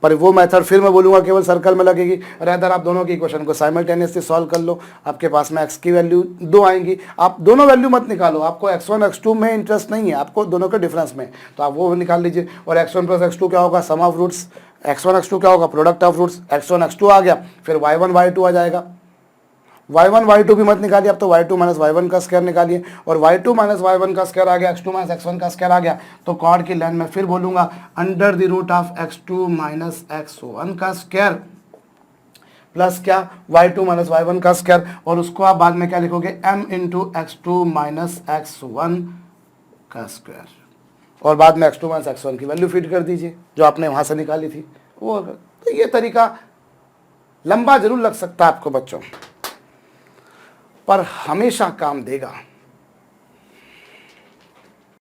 Speaker 1: पर वो मेथड फिर मैं बोलूँगा केवल सर्कल में लगेगी। रेदर आप दोनों की इक्वेशन को साइमल्टेनियसली सॉल्व कर लो, आपके पास में x की वैल्यू 2 आएंगी, आप दोनों वैल्यू मत निकालो, आपको x1 x2 में इंटरेस्ट नहीं है, आपको दोनों के डिफरेंस में, तो आप वो निकाल लीजिए। और x1 प्लस x2 क्या होगा, सम ऑफ रूट्स, x1 x2 क्या होगा, product of roots, x1 x2 आ गया, फिर y1 y2 आ जाएगा। y1 y2 भी मत निकालिए, अब तो y2 माइनस y1 का स्क्वायर निकालिए, और y2 माइनस y1 का स्क्वायर आ गया, x2 माइनस x1 का स्क्वायर आ गया, तो कॉर्ड की लाइन में फिर बोलूंगा under the root of x2 minus x1 का स्क्वायर प्लस क्या y2 माइनस y1 का स्क्वायर, और उसको आप बाद में क्या लिखोगे m into x2 minus x1 का स्क्वायर, और बाद में x2 माइनस x1 की वैल्यू फीड कर दीजिए जो आपने वहां से निकाली थी वो। तो ये तरीका लंबा जरूर लग सकता है आपको बच्चों, पर हमेशा काम देगा।